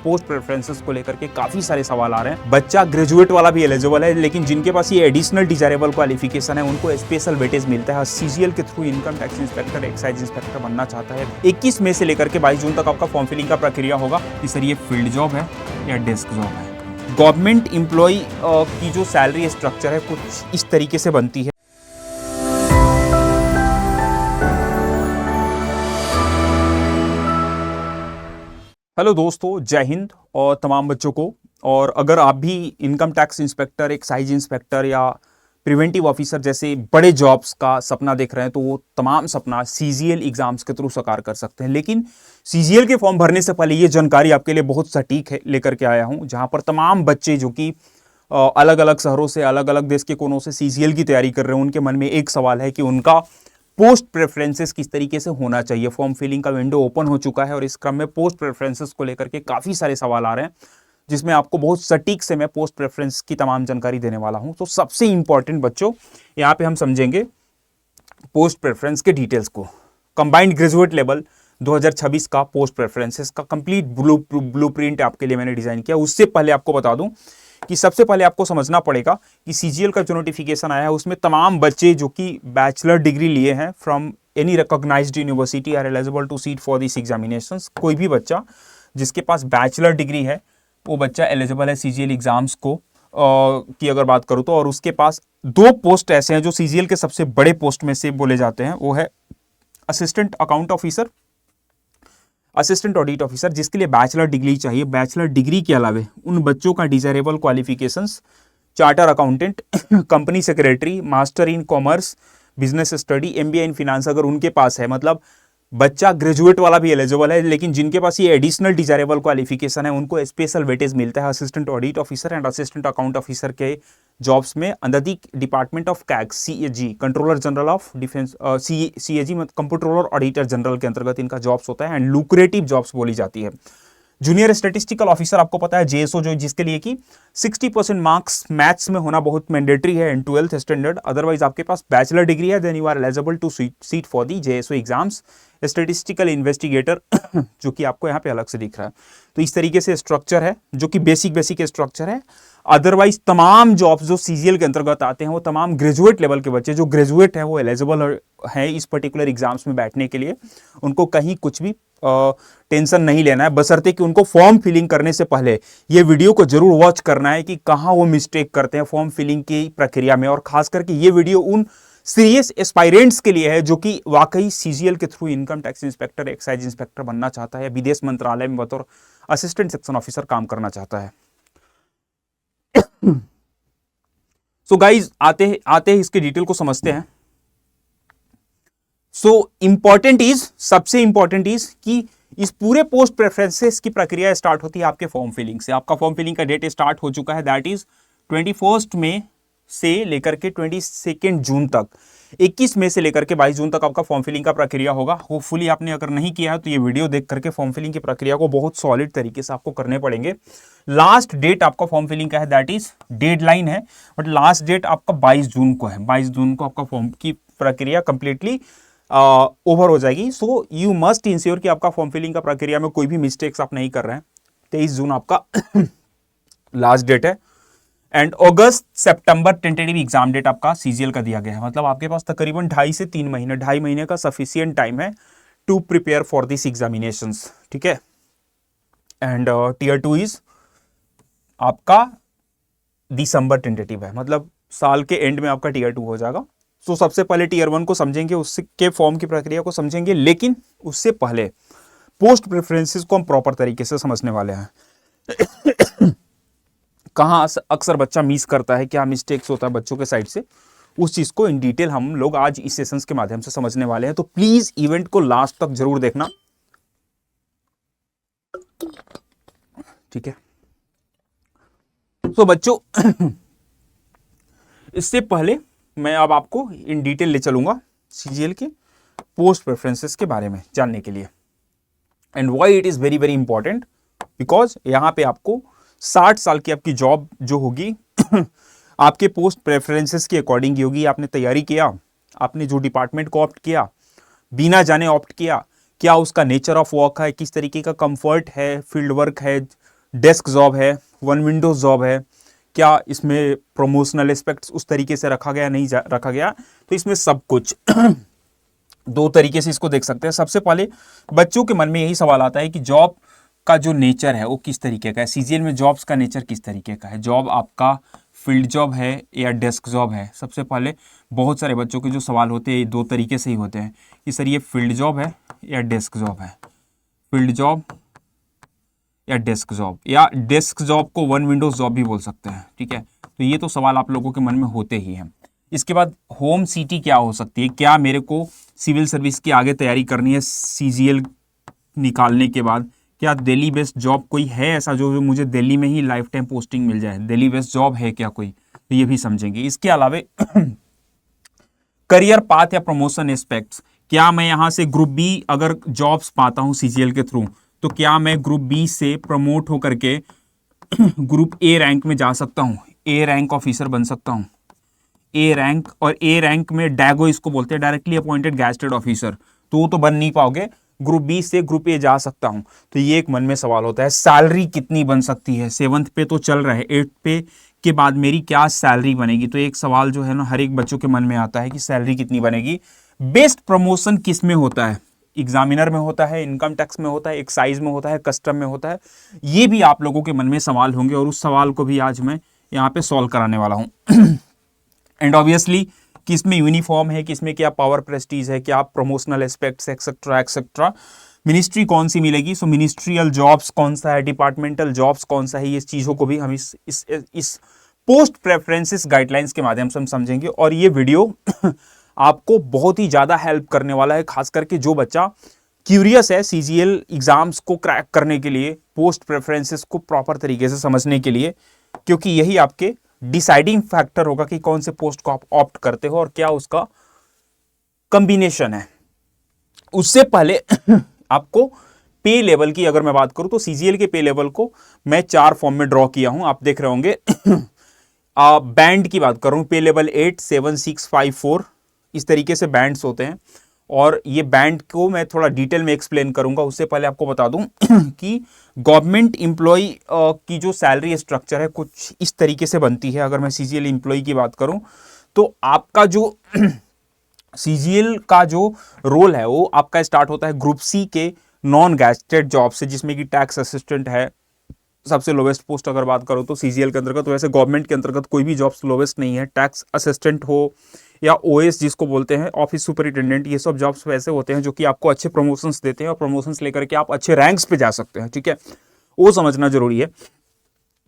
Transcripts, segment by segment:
Post preferences को लेकर के काफी सारे सवाल आ रहे हैं। बच्चा ग्रेजुएट वाला भी एलिजिबल है, लेकिन जिनके पास ये एडिशनल डिजायरेबल क्वालिफिकेशन है उनको स्पेशल वेटेज मिलता है। सीजीएल के through income tax inspector, excise inspector बनना चाहता है। 21 मई से लेकर के 22 जून तक आपका फॉर्म फिलिंग का प्रक्रिया होगा कि सर ये फील्ड जॉब है या डेस्क जॉब है। गवर्नमेंट एम्प्लॉय की जो सैलरी स्ट्रक्चर है कुछ इस तरीके से बनती है। हेलो दोस्तों, जय हिंद और तमाम बच्चों को। और अगर आप भी income tax inspector, excise inspector या प्रिवेंटिव ऑफिसर जैसे बड़े जॉब्स का सपना देख रहे हैं तो वो तमाम सपना सीजीएल एग्जाम्स के थ्रू साकार कर सकते हैं। लेकिन सीजीएल के फॉर्म भरने से पहले ये जानकारी आपके लिए बहुत सटीक है लेकर के आया हूं, जहां पर तमाम बच्चे जो कि अलग अलग शहरों से, अलग अलग देश के कोनों से सीजीएल की तैयारी कर रहे हैं, उनके मन में एक सवाल है कि उनका पोस्ट प्रेफरेंसेस किस तरीके से होना चाहिए। फॉर्म फिलिंग का विंडो ओपन हो चुका है और इस क्रम में पोस्ट प्रेफरेंसेस को लेकर के काफी सारे सवाल आ रहे हैं, जिसमें आपको बहुत सटीक से मैं पोस्ट प्रेफरेंस की तमाम जानकारी देने वाला हूं। तो सबसे इंपॉर्टेंट बच्चों, यहां पे हम समझेंगे पोस्ट प्रेफरेंस के डिटेल्स को। कंबाइंड ग्रेजुएट लेवल 2026 का पोस्ट प्रेफरेंसेस का कंप्लीट ब्लूप्रिंट आपके लिए मैंने डिजाइन किया। उससे पहले आपको बता दूं कि सबसे पहले आपको समझना पड़ेगा कि सीजीएल का जो नोटिफिकेशन आया है उसमें तमाम बच्चे जो कि बैचलर डिग्री लिए हैं from any recognised university are eligible to sit for this examinations. कोई भी बच्चा जिसके पास बैचलर डिग्री है वो बच्चा एलिजिबल है सीजीएल एग्जाम्स को की अगर बात करूं तो। और उसके पास दो पोस्ट ऐसे हैं जो सीजीएल के सबसे बड़े पोस्ट में से बोले जाते हैं, वो है assistant account officer, assistant audit officer, जिसके लिए बैचलर डिग्री चाहिए। बैचलर डिग्री के अलावा उन बच्चों का desirable qualifications charter accountant, company secretary, master in commerce, business study, MBA in finance अगर उनके पास है, मतलब बच्चा ग्रेजुएट वाला भी एलिजिबल है, लेकिन जिनके पास ये एडिशनल डिजायरेबल क्वालिफिकेशन है उनको स्पेशल वेटेज मिलता है। Assistant audit officer and assistant account officer के जॉब्स में under the department of CAG, CAG, controller general of defence, CAG मतलब कंट्रोलर ऑडिटर जनरल के अंतर्गत इनका जॉब्स होता है एंड लुक्रेटिव जॉब्स बोली जाती है। जूनियर स्टैटिस्टिकल ऑफिसर आपको पता है जेएसओ, जो जिसके लिए कि 60% मार्क्स मैथ्स में होना बहुत मैंडेटरी है इन 12th स्टैंडर्ड। अदरवाइज आपके पास बैचलर डिग्री है then you are eligible to sit for the JSO exams. Statistical investigator जो कि आपको यहाँ पे अलग से दिख रहा है। तो इस तरीके से स्ट्रक्चर है जो कि बेसिक स्ट्रक्चर है। अदरवाइज तमाम जॉब्स जो सीजीएल के अंतर्गत आते हैं वो तमाम ग्रेजुएट लेवल के बच्चे जो ग्रेजुएट हैं वो एलिजिबल हैं इस पर्टिकुलर एग्जाम्स में बैठने के लिए। उनको कहीं कुछ भी टेंशन नहीं लेना है, बशर्ते कि उनको फॉर्म फिलिंग करने से पहले ये वीडियो को जरूर वॉच करना है कि कहाँ वो मिस्टेक करते हैं फॉर्म फिलिंग की प्रक्रिया में। और खास करके ये वीडियो उन सीरियस एस्पायरेंट्स के लिए है जो कि वाकई सीजीएल के through income tax inspector, excise inspector बनना चाहता है, विदेश मंत्रालय में बतौर असिस्टेंट सेक्शन ऑफिसर काम करना चाहता है। सो गाइज आते हैं इसके डिटेल को समझते हैं। सो इंपॉर्टेंट इज, सबसे इंपॉर्टेंट इज कि इस पूरे पोस्ट प्रेफरेंसेस की प्रक्रिया स्टार्ट होती है आपके फॉर्म फिलिंग से। आपका फॉर्म फिलिंग का डेट स्टार्ट हो चुका है, दैट इज 21 मई से लेकर के 22 जून तक। 21 मई से लेकर के 22 जून तक आपका फॉर्म फिलिंग का प्रक्रिया होगा। होपफुली आपने अगर नहीं किया है तो ये वीडियो देख करके फॉर्म फिलिंग की प्रक्रिया को बहुत सॉलिड तरीके से आपको करने पड़ेंगे। लास्ट डेट आपका फॉर्म फिलिंग का है, दैट इज डेडलाइन है, बट लास्ट डेट आपका 22 जून को है। 22 जून को आपका फॉर्म की प्रक्रिया कंप्लीटली ओवर हो जाएगी। सो यू मस्ट इंश्योर कि आपका फॉर्म फिलिंग का प्रक्रिया में कोई भी मिस्टेक्स आप नहीं कर रहे हैं। 23 जून आपका लास्ट डेट है एंड अगस्त सितंबर टेंटेटिव एग्जाम डेट आपका सीजीएल का दिया गया है। मतलब आपके पास तकरीबन 2.5 से 3 महीने, 2.5 महीने का सफिशिएंट टाइम है to prepare for this examinations, ठीक है। एंड टीयर 2 इज आपका दिसंबर टेंटेटिव है, मतलब साल के एंड में आपका टीयर 2 हो जाएगा। तो सबसे पहले टीयर 1 को समझेंगे, उसके फॉर्म की प्रक्रिया को समझेंगे, लेकिन उससे पहले पोस्ट प्रेफरेंसेस को हम प्रॉपर तरीके से समझने वाले हैं। कहाँ अक्सर बच्चा मिस करता है, क्या मिस्टेक्स होता है बच्चों के साइड से, उस चीज को इन डिटेल हम लोग आज इस सेशंस के माध्यम से समझने वाले हैं। तो प्लीज इवेंट को लास्ट तक जरूर देखना, ठीक है। तो बच्चों इससे पहले मैं अब आपको इन डिटेल ले चलूंगा सीजीएल के पोस्ट प्रेफरेंसेस के बारे में जानने के लिए। And why it is very very important, because यहां पे आपको 60 साल की आपकी जॉब जो होगी आपके पोस्ट प्रेफरेंसेस के अकॉर्डिंग ही होगी। आपने तैयारी किया, आपने जो डिपार्टमेंट को ऑप्ट किया, बिना जाने ऑप्ट किया, क्या उसका नेचर ऑफ वर्क है, किस तरीके का कंफर्ट है, फील्ड वर्क है, डेस्क जॉब है, वन विंडोज जॉब है, क्या इसमें प्रमोशनल एस्पेक्ट्स उस तरीके से रखा गया नहीं रखा गया, तो इसमें सब कुछ दो तरीके से इसको देख सकते हैं। सबसे पहले बच्चों के मन में यही सवाल आता है कि जॉब का जो नेचर है वो किस तरीके का है, सीजीएल में जॉब्स का नेचर किस तरीके का है, जॉब आपका फील्ड जॉब है या डेस्क जॉब है। सबसे पहले बहुत सारे बच्चों के जो सवाल होते हैं ये दो तरीके से ही होते हैं कि सर ये फील्ड जॉब है या डेस्क जॉब है, फील्ड जॉब या डेस्क जॉब, या डेस्क जॉब को वन विंडोज जॉब भी बोल सकते हैं, ठीक है। तो ये तो सवाल आप लोगों के मन में होते ही हैं। इसके बाद होम सिटी क्या हो सकती है, क्या मेरे को सिविल सर्विस की आगे तैयारी करनी है सीजीएल निकालने के बाद, क्या दिल्ली बेस्ड जॉब कोई है ऐसा जो मुझे दिल्ली में ही लाइफ टाइम पोस्टिंग मिल जाए, दिल्ली बेस्ड जॉब है क्या कोई, तो ये भी समझेंगे। इसके अलावा करियर पाथ या प्रमोशन एस्पेक्ट्स, क्या मैं यहां से ग्रुप बी अगर जॉब्स पाता हूं सीजीएल के थ्रू तो क्या मैं ग्रुप बी से प्रमोट होकर के ग्रुप ए रैंक में जा सकता हूं, ए रैंक ऑफिसर बन सकता हूं, ए रैंक, और ए रैंक में डैगो इसको बोलते हैं, डायरेक्टली अपॉइंटेड गैजेटेड ऑफिसर, तो बन नहीं पाओगे, ग्रुप बी से ग्रुप ए जा सकता हूं। तो ये एक मन में सवाल होता है। सैलरी कितनी बन सकती है, 7th पे तो चल रहा है, 8th पे के बाद मेरी क्या सैलरी बनेगी, तो एक सवाल जो है ना हर एक बच्चों के मन में आता है कि सैलरी कितनी बनेगी। बेस्ट प्रमोशन किस में होता है, एग्जामिनर में होता है, इनकम टैक्स में होता है, एक्साइज में होता है, कस्टम में होता है, ये भी आप लोगों के मन में सवाल होंगे और उस सवाल को भी आज मैं यहाँ पे सॉल्व कराने वाला हूँ। एंड ऑब्वियसली कि इसमें यूनिफॉर्म है, कि इसमें क्या पावर प्रेस्टीज है, क्या promotional aspects etcetera etcetera, ministry कौन सी मिलेगी, सो मिनिस्ट्रियल जॉब्स कौन सा है, डिपार्टमेंटल जॉब्स कौन सा है, ये चीज़ों को भी हम इस पोस्ट प्रेफरेंसेस गाइडलाइंस के माध्यम से हम समझेंगे। और ये वीडियो आपको बहुत ही ज़्यादा हेल्प करने वाला है, खास करके जो बच्चा क्यूरियस है सीजीएल एग्जाम्स को क्रैक करने के लिए, पोस्ट प्रेफरेंसेस को प्रॉपर तरीके से समझने के लिए, क्योंकि यही आपके डिसाइडिंग फैक्टर होगा कि कौन से पोस्ट को आप ऑप्ट करते हो और क्या उसका कॉम्बिनेशन है। उससे पहले आपको पे लेवल की अगर मैं बात करूं तो सीजीएल के पे लेवल को मैं 4 फॉर्म में ड्रॉ किया हूं, आप देख रहे होंगे। बैंड की बात करूं, पे लेवल 8, 7, 6, 5, 4, इस तरीके से बैंड्स होते हैं और ये बैंड को मैं थोड़ा डिटेल में एक्सप्लेन करूंगा। उससे पहले आपको बता दूं कि गवर्नमेंट एम्प्लॉय की जो सैलरी स्ट्रक्चर है कुछ इस तरीके से बनती है। अगर मैं सीजीएल एम्प्लॉय की बात करूं तो आपका जो सीजीएल का जो रोल है वो आपका स्टार्ट होता है ग्रुप सी के नॉन गैजेटेड जॉब से, जिसमें कि टैक्स असिस्टेंट है सबसे लोवेस्ट पोस्ट अगर बात करो तो सीजीएल के अंतर्गत। तो वैसे गवर्नमेंट के अंतर्गत कोई भी जॉब्स लोवेस्ट नहीं है, टैक्स असिस्टेंट हो या ओएस जिसको बोलते हैं, ऑफिस सुपरिटेंडेंट, ये सब जॉब्स वैसे होते हैं जो कि आपको अच्छे प्रमोशंस देते हैं और प्रमोशंस लेकर के आप अच्छे रैंक्स पे जा सकते हैं, ठीक है, वो समझना जरूरी है।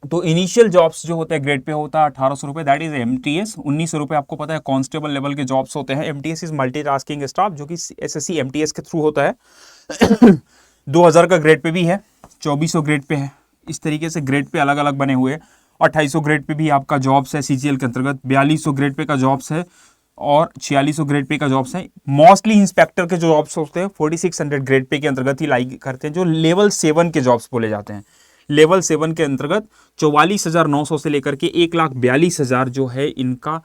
तो इनिशियल जॉब्स जो होते हैं ग्रेड पे होता है 1800 रुपये, दैट इज एमटीएस। 1900 रुपये आपको पता है कांस्टेबल लेवल के जॉब्स होते हैं। एमटीएस इज मल्टीटास्किंग स्टाफ, जो कि एसएससी एमटीएस के थ्रू होता है। 2000 का ग्रेड पे भी है, 2400 ग्रेड पे है, इस तरीके से ग्रेड पे अलग अलग बने हुए हैं। 2800 ग्रेड पे भी आपका जॉब्स है सीजीएल के अंतर्गत, 4200 ग्रेड पे का जॉब्स है और 4600 ग्रेड पे का जॉब्स है। मोस्टली इंस्पेक्टर के जो जॉब्स होते हैं 4600 ग्रेड पे के अंतर्गत ही लाई करते हैं, जो लेवल 7 के जॉब्स बोले जाते हैं। लेवल 7 के अंतर्गत 44,900 से लेकर के 1,42,000 जो है इनका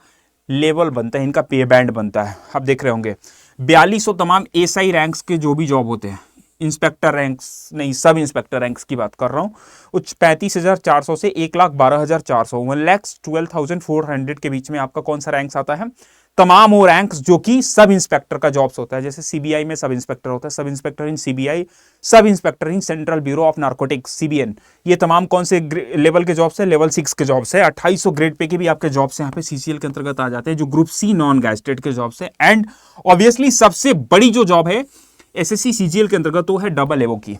लेवल बनता है, इनका पे बैंड बनता है। आप देख रहे होंगे 4200 तमाम एसआई रैंक्स के जो भी जॉब होते हैं, इंस्पेक्टर रैंक्स नहीं, सब इंस्पेक्टर रैंक्स की बात कर रहा हूँ, उस 35,400 से 1,12,400, 1,12,400 के बीच में आपका कौन सा रैंक्स आता है, तमाम वो रैंक्स जो कि सब इंस्पेक्टर का जॉब्स होता है। जैसे सीबीआई में सब इंस्पेक्टर होता है, सब inspector in CBI, sub inspector in central bureau of narcotics CBN, ये तमाम कौन से लेवल के जॉब्स है, लेवल 6 के जॉब्स है। 2800 ग्रेड पे के भी आपके जॉब्स यहाँ पे सीसीएल के अंतर्गत आ जाते हैं, जो ग्रुप सी नॉन गैजेटेड के जॉब्स है। एंड ऑब्वियसली सबसे बड़ी जो जॉब है एसएससी सीजीएल के अंतर्गत वो है डबल एवो की,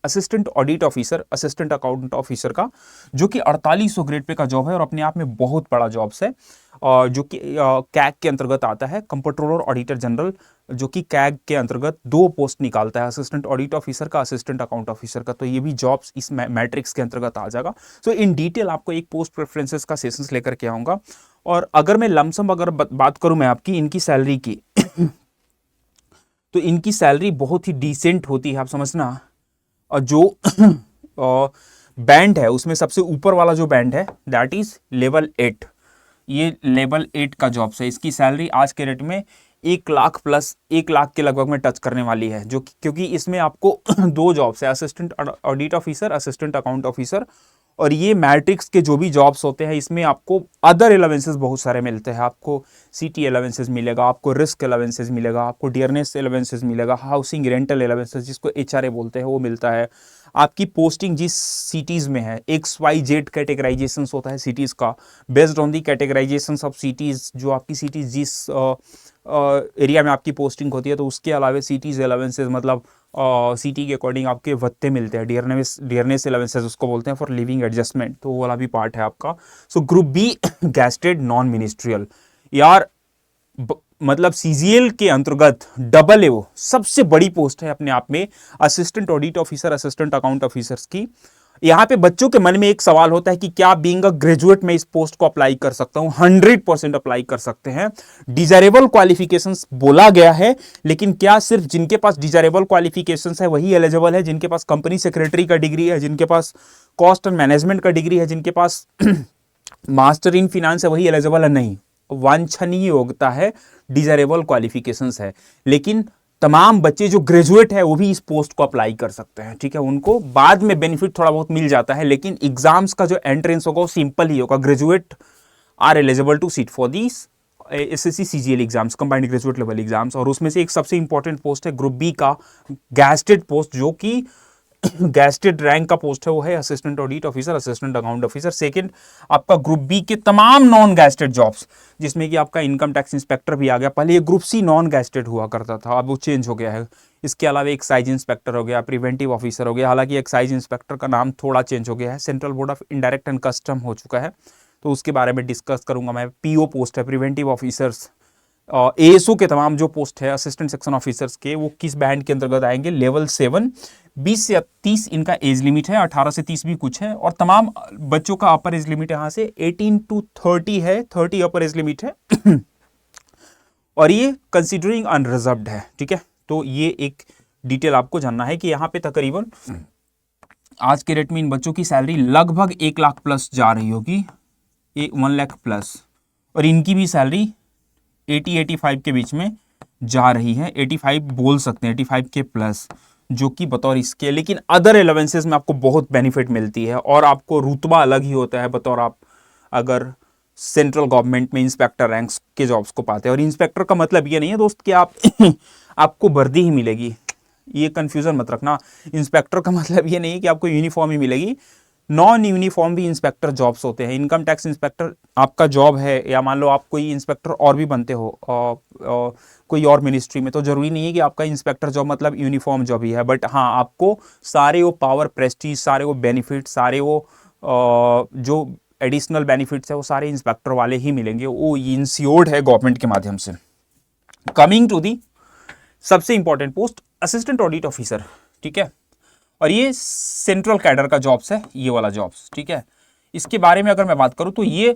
assistant audit officer, assistant accountant officer का, जो कि 4800 ग्रेड पे का जॉब है और अपने आप में बहुत बड़ा जॉब्स है, जो कि कैग के अंतर्गत आता है, कंप्ट्रोलर ऑडिटर जनरल, जो कि कैग के अंतर्गत 2 पोस्ट निकालता है, असिस्टेंट ऑडिट ऑफिसर का, असिस्टेंट अकाउंट ऑफिसर का। तो ये भी जॉब्स इस मैट्रिक्स के अंतर्गत आ जाएगा। सो इन डिटेल आपको एक पोस्ट प्रेफरेंसेस का सेशंस लेकर के आऊंगा। और अगर मैं लमसम अगर बात करूं मैं आपकी इनकी सैलरी की तो इनकी सैलरी बहुत ही डिसेंट होती है, आप समझना। और जो बैंड है उसमें सबसे ऊपर वाला जो बैंड है दैट इज लेवल 8, ये लेवल 8 का जॉब है। इसकी सैलरी आज के रेट में 1 लाख प्लस 1 लाख के लगभग में टच करने वाली है, जो क्योंकि इसमें आपको दो जॉब्स है, assistant audit officer, assistant account officer. और ये मैट्रिक्स के जो भी जॉब्स होते हैं इसमें आपको अदर एलावेंसेस बहुत सारे मिलते हैं। आपको सीटी एलावेंसेस मिलेगा, आपको रिस्क एलावेंसेस मिलेगा, आपको डियरनेस एलावेंसेस मिलेगा, हाउसिंग रेंटल एलावेंसेस जिसको एचआरए बोलते हैं वो मिलता है। आपकी पोस्टिंग जिस सिटीज़ में है, XYZ कैटेगराइजेशन होता है सिटीज़ का, based on the categorisation of cities, जो आपकी सिटीज़ जिस एरिया में आपकी पोस्टिंग होती है, तो उसके अलावा सिटीज़ एलावेंसेज मतलब सिटी के अकॉर्डिंग आपके भत्ते मिलते हैं। डियरनेस एलावेंसेज उसको बोलते हैं फॉर लिविंग एडजस्टमेंट, तो वो वाला भी पार्ट है आपका। So group B gazetted non ministerial, यार मतलब सीजीएल के अंतर्गत डबल एओ सबसे बड़ी पोस्ट है अपने आप में, assistant audit officer, assistant account officers की। यहाँ पे बच्चों के मन में एक सवाल होता है कि क्या बीइंग अ ग्रेजुएट में इस पोस्ट को अप्लाई कर सकता हूं? 100% अप्लाई कर सकते हैं। डिजायरेबल क्वालिफिकेशंस बोला गया है, लेकिन क्या सिर्फ जिनके पास डिजायरेबल क्वालिफिकेशंस है वही एलिजिबल है? जिनके पास कंपनी सेक्रेटरी का डिग्री है, जिनके पास कॉस्ट एंड मैनेजमेंट का डिग्री है, जिनके पास मास्टर इन फिनांस है, वही एलिजिबल है? नहीं, वांछनीय योग्यता है, डिजायरेबल क्वालिफिकेशंस है। लेकिन तमाम बच्चे जो ग्रेजुएट है वो भी इस पोस्ट को अप्लाई कर सकते हैं, ठीक है। उनको बाद में बेनिफिट थोड़ा बहुत मिल जाता है, लेकिन एग्जाम्स का जो एंट्रेंस होगा वो सिंपल ही होगा। Graduate are eligible to sit for this SSC CGL exams, combined graduate level exams. और उसमें से एक सबसे इंपॉर्टेंट पोस्ट है ग्रुप बी का गैस्टेड पोस्ट, जो कि गैस्टेड रैंक का पोस्ट है, वो है assistant audit officer, assistant account officer. Second आपका ग्रुप बी के तमाम नॉन गैस्टेड जॉब्स, जिसमें कि आपका इनकम टैक्स इंस्पेक्टर भी आ गया। पहले ये ग्रुप सी नॉन गैस्टेड हुआ करता था, अब वो चेंज हो गया है। इसके अलावा एक्साइज इंस्पेक्टर हो गया, प्रिवेंटिव ऑफिसर हो गया। हालांकि एक्साइज इंस्पेक्टर का नाम थोड़ा चेंज हो गया है, central board of indirect and custom हो चुका है, तो उसके बारे में डिस्कस करूंगा मैं। पीओ पोस्ट है, प्रिवेंटिव ऑफिसर्स। एएसओ के तमाम जो पोस्ट है असिस्टेंट सेक्शन ऑफिसर्स के, वो किस बैंड के अंतर्गत आएंगे? लेवल 7। 20 से 30 इनका एज लिमिट है, 18 से 30 भी कुछ है। और तमाम बच्चों का अपर एज लिमिट यहाँ से 18 to 30 है, 30 अपर एज लिमिट है। और ये कंसिडरिंग अनरिजर्व्ड है, ठीक है। तो ये एक डिटेल आपको जानना है कि यहाँ पे तकरीबन आज के रेट में इन बच्चों की सैलरी लगभग 1 लाख प्लस जा रही होगी, 1 लाख प्लस। और इनकी भी सैलरी 80-85 के बीच में जा रही है, 85 बोल सकते हैं, 85 के प्लस, जो कि बतौर इसके। लेकिन अदर एलेवेंसेज में आपको बहुत बेनिफिट मिलती है और आपको रुतबा अलग ही होता है बतौर आप अगर सेंट्रल गवर्नमेंट में इंस्पेक्टर रैंक्स के जॉब्स को पाते हैं। और इंस्पेक्टर का मतलब ये नहीं है दोस्त कि आप आपको वर्दी ही मिलेगी, ये कंफ्यूजन मत रखना। इंस्पेक्टर का मतलब ये नहीं है कि आपको यूनिफॉर्म ही मिलेगी, नॉन यूनिफॉर्म भी इंस्पेक्टर जॉब्स होते हैं। इनकम टैक्स इंस्पेक्टर आपका जॉब है, या मान लो आप कोई इंस्पेक्टर और भी बनते हो कोई और मिनिस्ट्री में, तो जरूरी नहीं है कि आपका इंस्पेक्टर जॉब मतलब यूनिफॉर्म जॉब ही है। बट हाँ, आपको सारे वो पावर, प्रेस्टीज, सारे वो बेनिफिट, सारे वो जो एडिशनल बेनिफिट्स है वो सारे इंस्पेक्टर वाले ही मिलेंगे, वो इंश्योर्ड है गवर्नमेंट के माध्यम से। कमिंग टू दी सबसे important post assistant audit officer, ठीक है। और ये सेंट्रल कैडर का जॉब्स है, ये वाला जॉब्स, ठीक है। इसके बारे में अगर मैं बात करूं तो ये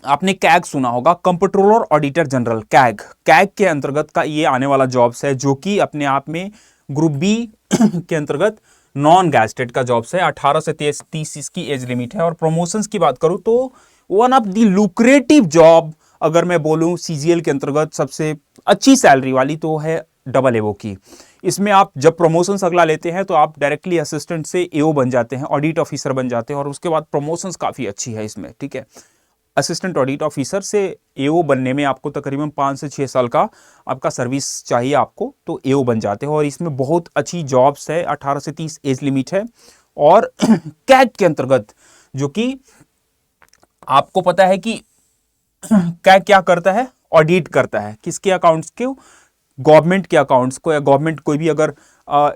आपने कैग सुना होगा, कंप्ट्रोलर ऑडिटर जनरल, कैग के अंतर्गत का ये आने वाला जॉब्स है, जो कि अपने आप में ग्रुप बी के अंतर्गत नॉन गैस्टेड का जॉब्स है। 18 से 30 इसकी एज लिमिट है। और प्रमोशंस की बात करूं तो one of the lucrative job अगर मैं बोलूं सीजीएल के अंतर्गत सबसे अच्छी सैलरी वाली तो है डबल एओ की। इसमें आप जब प्रमोशंस अगला लेते हैं तो आप डायरेक्टली असिस्टेंट से एओ बन जाते हैं, ऑडिट ऑफिसर बन जाते हैं, और उसके बाद प्रमोशंस काफ़ी अच्छी है इसमें, ठीक है। असिस्टेंट ऑडिट ऑफिसर से एओ बनने में आपको तकरीबन 5 से 6 साल का आपका सर्विस चाहिए आपको, तो एओ बन जाते हैं। और इसमें बहुत अच्छी जॉब्स है, 18 से 30 एज लिमिट है। और कैग के अंतर्गत, जो कि आपको पता है कि कैग क्या करता है? ऑडिट करता है किसके अकाउंट्स के? गवर्नमेंट के अकाउंट्स को, या गवर्नमेंट कोई भी अगर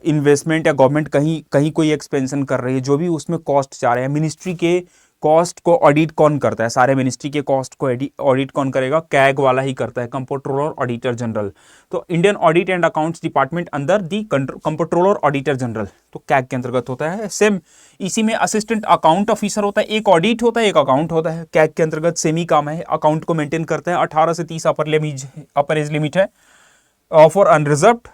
इन्वेस्टमेंट या गवर्नमेंट कहीं कोई एक्सपेंशन कर रही है, जो भी उसमें कॉस्ट जा रहे हैं, मिनिस्ट्री के कॉस्ट को ऑडिट कौन करता है? सारे मिनिस्ट्री के कॉस्ट को ऑडिट कौन करेगा? कैग वाला ही करता है, कंप्ट्रोलर ऑडिटर जनरल। तो Indian audit and accounts department अंदर दी कंप्ट्रोलर ऑडिटर जनरल, तो कैग के अंतर्गत होता है। सेम इसी में असिस्टेंट अकाउंट ऑफिसर होता है, एक ऑडिट होता है, एक अकाउंट होता है। कैग के अंतर्गत सेम ही काम है, अकाउंट को मेंटेन करता है। 18 से 30 अपर एज लिमिट है फॉर अनरिजर्व्ड।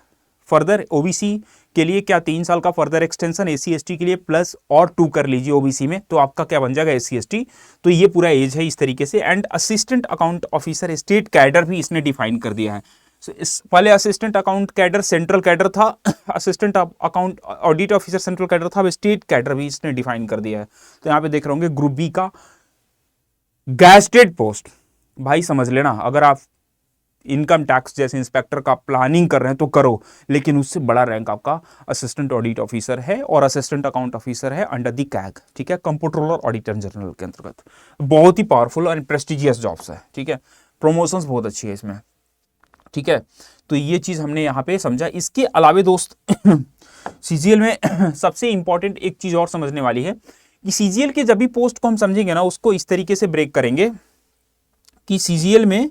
फर्दर ओबीसी के लिए क्या 3 साल का फर्दर एक्सटेंशन, एसी एसटी के लिए प्लस और 2 कर लीजिए ओबीसी में, तो आपका क्या बन जाएगा एससी एसटी। तो ये पूरा एज है इस तरीके से। And assistant account officer state cadre भी इसने डिफाइन कर दिया है। इस पहले assistant account cadre central cadre था, assistant account audit officer central cadre था, अब स्टेट कैडर भी इसने डिफाइन कर दिया है। तो यहाँ पे देख रहे होंगे ग्रुप बी का गैजेटेड पोस्ट, भाई समझ लेना, अगर आप इनकम टैक्स जैसे इंस्पेक्टर का प्लानिंग कर रहे हैं तो करो, लेकिन उससे बड़ा रैंक आपका असिस्टेंट ऑडिट ऑफिसर है और असिस्टेंट अकाउंट ऑफिसर है अंडर दी कैग, ठीक है, कंप्ट्रोलर ऑडिटर जनरल के अंतर्गत। बहुत ही पावरफुल और प्रेस्टिजियस जॉब्स है, ठीक है, प्रमोशंस बहुत अच्छी है इसमें, ठीक है। तो ये चीज हमने यहाँ पे समझा। इसके अलावे दोस्त सीजीएल में सबसे इंपॉर्टेंट एक चीज और समझने वाली है कि सीजीएल के जब भी पोस्ट को हम समझेंगे ना, उसको इस तरीके से ब्रेक करेंगे कि सीजीएल में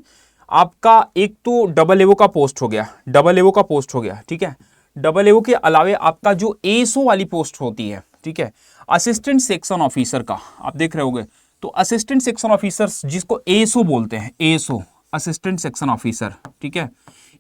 आपका एक तो डबल एओ का पोस्ट हो गया, डबल एओ का पोस्ट हो गया, ठीक है। डबल एओ के अलावे आपका जो एएसओ वाली पोस्ट होती है, ठीक है, असिस्टेंट सेक्शन ऑफिसर का आप देख रहे होंगे, तो असिस्टेंट सेक्शन ऑफिसर जिसको एएसओ बोलते हैं, एएसओ असिस्टेंट सेक्शन ऑफिसर, ठीक है,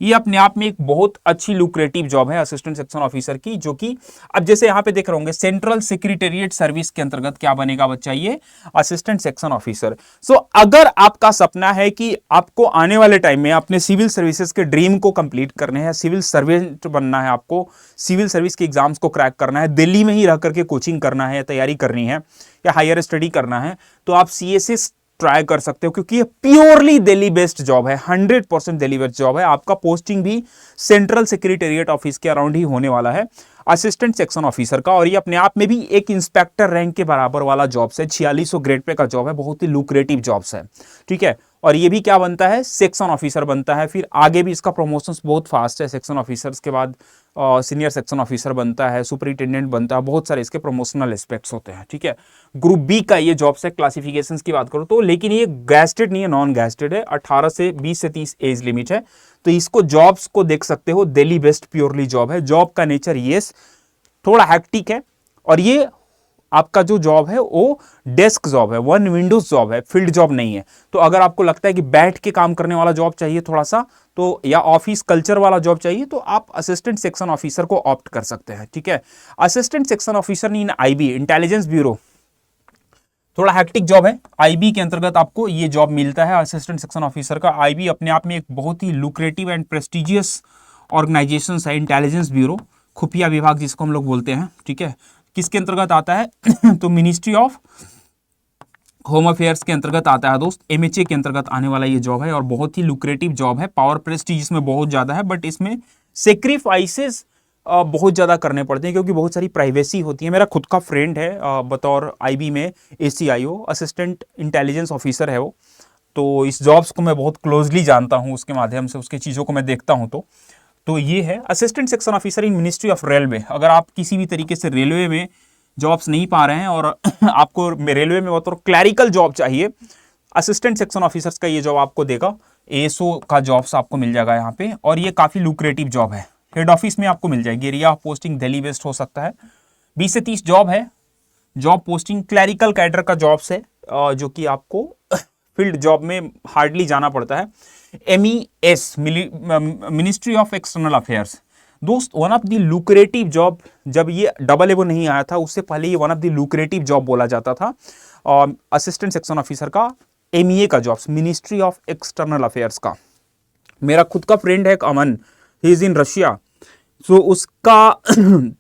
ये अपने आप में एक बहुत अच्छी लुक्रेटिव जॉब है असिस्टेंट सेक्शन ऑफिसर की, जो कि अब जैसे यहां पे देख रहे होंगे सेंट्रल सेक्रेटेरिएट सर्विस के अंतर्गत क्या बनेगा बच्चा, ये असिस्टेंट सेक्शन ऑफिसर। सो अगर आपका सपना है कि आपको आने वाले टाइम में अपने सिविल सर्विसेज के ड्रीम को कंप्लीट करने हैं, सिविल सर्वेंट बनना है, आपको सिविल सर्विस के एग्जाम्स को क्रैक करना है, दिल्ली में ही रह करके कोचिंग करना है, तैयारी करनी है या हायर स्टडी करना है, तो आप सीएसएस ट्राई कर सकते हो, क्योंकि ये प्योरली दिल्ली बेस्ड जॉब है, 100% दिल्ली बेस्ड जॉब है। आपका पोस्टिंग भी सेंट्रल सेक्रेटेरिएट ऑफिस के अराउंड ही होने वाला है असिस्टेंट सेक्शन ऑफिसर का, और ये अपने आप में भी एक इंस्पेक्टर रैंक के बराबर वाला जॉब्स है, 4600 ग्रेड पे का जॉब है, बहुत ही लुक्रेटिव जॉब्स है, ठीक है। और ये भी क्या बनता है, सेक्शन ऑफिसर बनता है, फिर आगे भी इसका प्रमोशंस बहुत फास्ट है, सेक्शन ऑफिसर्स के बाद सीनियर सेक्शन ऑफिसर बनता है, सुपरिटेंडेंट बनता है, बहुत सारे इसके प्रमोशनल एस्पेक्ट्स होते हैं, ठीक है। ग्रुप बी का ये जॉब्स है, क्लासिफिकेशंस की बात करो तो, लेकिन ये गैस्टेड नहीं है, नॉन गैस्टेड है, 18 से 20 से 30 एज लिमिट है, तो इसको जॉब्स को देख सकते हो, दिल्ली बेस्ड प्योरली जॉब है। जॉब का नेचर ये थोड़ा हैक्टिक है, और ये आपका जो जॉब है वो डेस्क जॉब है, वन विंडोज जॉब है, फील्ड जॉब नहीं है। तो अगर आपको लगता है कि बैठ के काम करने वाला जॉब चाहिए थोड़ा सा, तो या ऑफिस कल्चर वाला जॉब चाहिए, तो आप असिस्टेंट सेक्शन ऑफिसर को ऑप्ट कर सकते हैं, ठीक है। Assistant section officer in IB, intelligence bureau, थोड़ा हैक्टिक जॉब है। आईबी के अंतर्गत आपको ये जॉब मिलता है असिस्टेंट सेक्शन ऑफिसर का। आईबी अपने आप में एक बहुत ही लुक्रेटिव एंड प्रेस्टिजियस ऑर्गेनाइजेशन है, इंटेलिजेंस ब्यूरो, खुफिया विभाग जिसको हम लोग बोलते हैं, ठीक है। किसके अंतर्गत आता है तो मिनिस्ट्री ऑफ होम अफेयर्स के अंतर्गत आता है दोस्त, एमएचए के अंतर्गत आने वाला ये जॉब है, और बहुत ही लुक्रेटिव जॉब है। पावर प्रेस्टीज इसमें बहुत ज्यादा है, बट इसमें सेक्रीफाइसेस बहुत ज़्यादा करने पड़ते हैं, क्योंकि बहुत सारी प्राइवेसी होती है। मेरा खुद का फ्रेंड है बतौर आईबी में एसीआईओ, असिस्टेंट इंटेलिजेंस ऑफिसर है वो, तो इस जॉब्स को मैं बहुत क्लोजली जानता हूँ, उसके माध्यम से उसके चीज़ों को मैं देखता हूँ। तो ये है assistant section officer in ministry of railway. अगर आप किसी भी तरीके से रेलवे में जॉब्स नहीं पा रहे हैं और आपको रेलवे में तो क्लैरिकल जॉब चाहिए, असिस्टेंट सेक्शन ऑफिसर्स का ये जॉब आपको देगा। एएसओ का जॉब्स आपको मिल जाएगा यहाँ पे, और ये काफ़ी लुक्रेटिव जॉब है। हेड ऑफिस में आपको मिल जाएगी, area of posting Delhi based हो सकता है। 20 से 30 जॉब है, जॉब पोस्टिंग क्लैरिकल कैडर का जॉब्स है, जो कि आपको फील्ड जॉब में हार्डली जाना पड़ता है। MES ministry of external affairs दोस्त, one of the lucrative job, जब ये डबल एओ नहीं आया था उससे पहले ये one of the lucrative job बोला जाता था। असिस्टेंट सेक्शन ऑफिसर का MEA का jobs, ministry of external affairs का। मेरा खुद का फ्रेंड है अमन, ही इज इन रशिया, सो उसका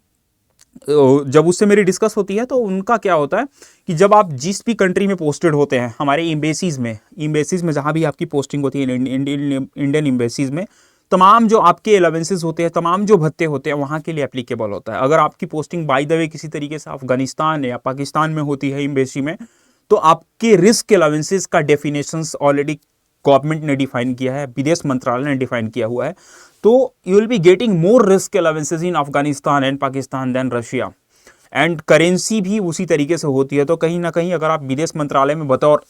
जब उससे मेरी डिस्कस होती है तो उनका क्या होता है कि जब आप जिस भी कंट्री में पोस्टेड होते हैं, हमारे एम्बेसीज में जहाँ भी आपकी पोस्टिंग होती है, इंडियन एम्बेसीज में, तमाम जो आपके अलावेंसेस होते हैं, तमाम जो भत्ते होते हैं, वहाँ के लिए एप्लीकेबल होता है। अगर आपकी पोस्टिंग बाय द वे किसी तरीके से अफगानिस्तान या पाकिस्तान में होती है एम्बेसी में, तो आपके रिस्क अलावेंसेस का डेफिनेशंस ऑलरेडी गवर्नमेंट ने डिफाइन किया है, विदेश मंत्रालय ने डिफाइन किया हुआ है। तो you will be getting more risk allowances in Afghanistan and Pakistan than Russia, and currency भी उसी तरीके से होती है। तो कहीं ना कहीं अगर आप विदेश मंत्रालय में बतौर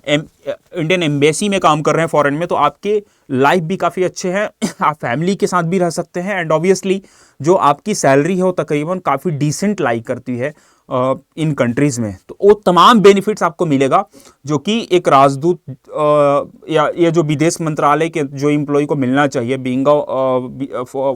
इंडियन एम्बेसी में काम कर रहे हैं फॉरेन में, तो आपके लाइफ भी काफ़ी अच्छे हैं, आप फैमिली के साथ भी रह सकते हैं, एंड ऑब्वियसली जो आपकी सैलरी है वो तकरीबन काफ़ी डिसेंट लाइक करती है इन कंट्रीज में, तो वो तमाम बेनिफिट्स आपको मिलेगा जो कि एक राजदूत या जो विदेश मंत्रालय के जो एम्प्लॉय को मिलना चाहिए, being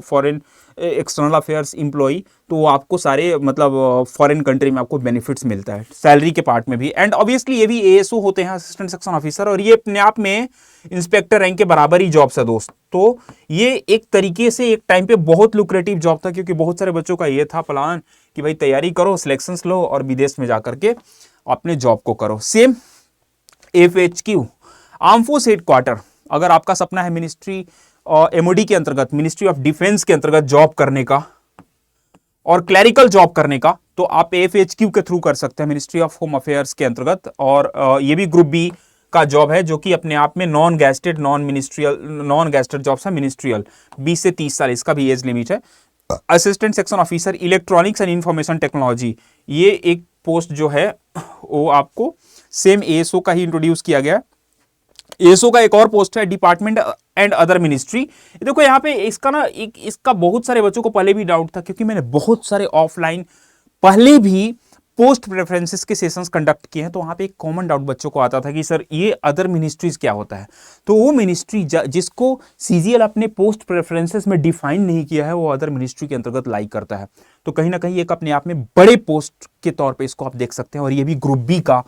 foreign external affairs employee, तो वो आपको सारे मतलब फॉरेन कंट्री में आपको बेनिफिट्स मिलता है सैलरी के पार्ट में भी। एंड ऑब्वियसली ये भी एएसओ होते हैं, असिस्टेंट सेक्शन ऑफिसर, और ये अपने आप में इंस्पेक्टर रैंक के बराबर ही जॉब्स है दोस्त। तो ये एक तरीके से एक टाइम पे बहुत लुक्रेटिव जॉब था, क्योंकि बहुत सारे बच्चों का ये था प्लान कि भाई तैयारी करो, सिलेक्शंस लो और विदेश में जाकर के अपने जॉब को करो। सेम एफएचक्यू, आर्म फोर्स हेडक्वार्टर, अगर आपका सपना है मिनिस्ट्री और एमओडी के अंतर्गत, मिनिस्ट्री ऑफ डिफेंस के अंतर्गत जॉब करने का और क्लरिकल जॉब करने का, तो आप एफएचक्यू के थ्रू कर सकते हैं, मिनिस्ट्री ऑफ होम अफेयर्स के अंतर्गत। और ये भी ग्रुप बी का जॉब है, जो कि अपने आप में नॉन गैस्टेड जॉब्स है, मिनिस्ट्रियल, 20 से 30 साल इसका भी एज लिमिट है। Assistant section officer electronics and information technology, ये एक पोस्ट जो है वो आपको सेम एएसओ का ही इंट्रोड्यूस किया गया है। एएसओ का एक और पोस्ट है डिपार्टमेंट एंड अदर मिनिस्ट्री। देखो यहाँ पे इसका ना इसका बहुत सारे बच्चों को पहले भी डाउट था, क्योंकि मैंने बहुत सारे ऑफलाइन पहले भी पोस्ट प्रेफरेंसेस के सेशंस कंडक्ट किए हैं, तो वहां पे एक कॉमन डाउट बच्चों को आता था कि सर ये अदर मिनिस्ट्रीज क्या होता है। तो वो मिनिस्ट्री जिसको सीजीएल अपने पोस्ट प्रेफरेंसेस में डिफाइन नहीं किया है, वो अदर मिनिस्ट्री के अंतर्गत लाई करता है। तो कहीं ना कहीं एक अपने आप में बड़े पोस्ट के तौर पे इसको आप देख सकते हैं। और ये भी ग्रुप बी का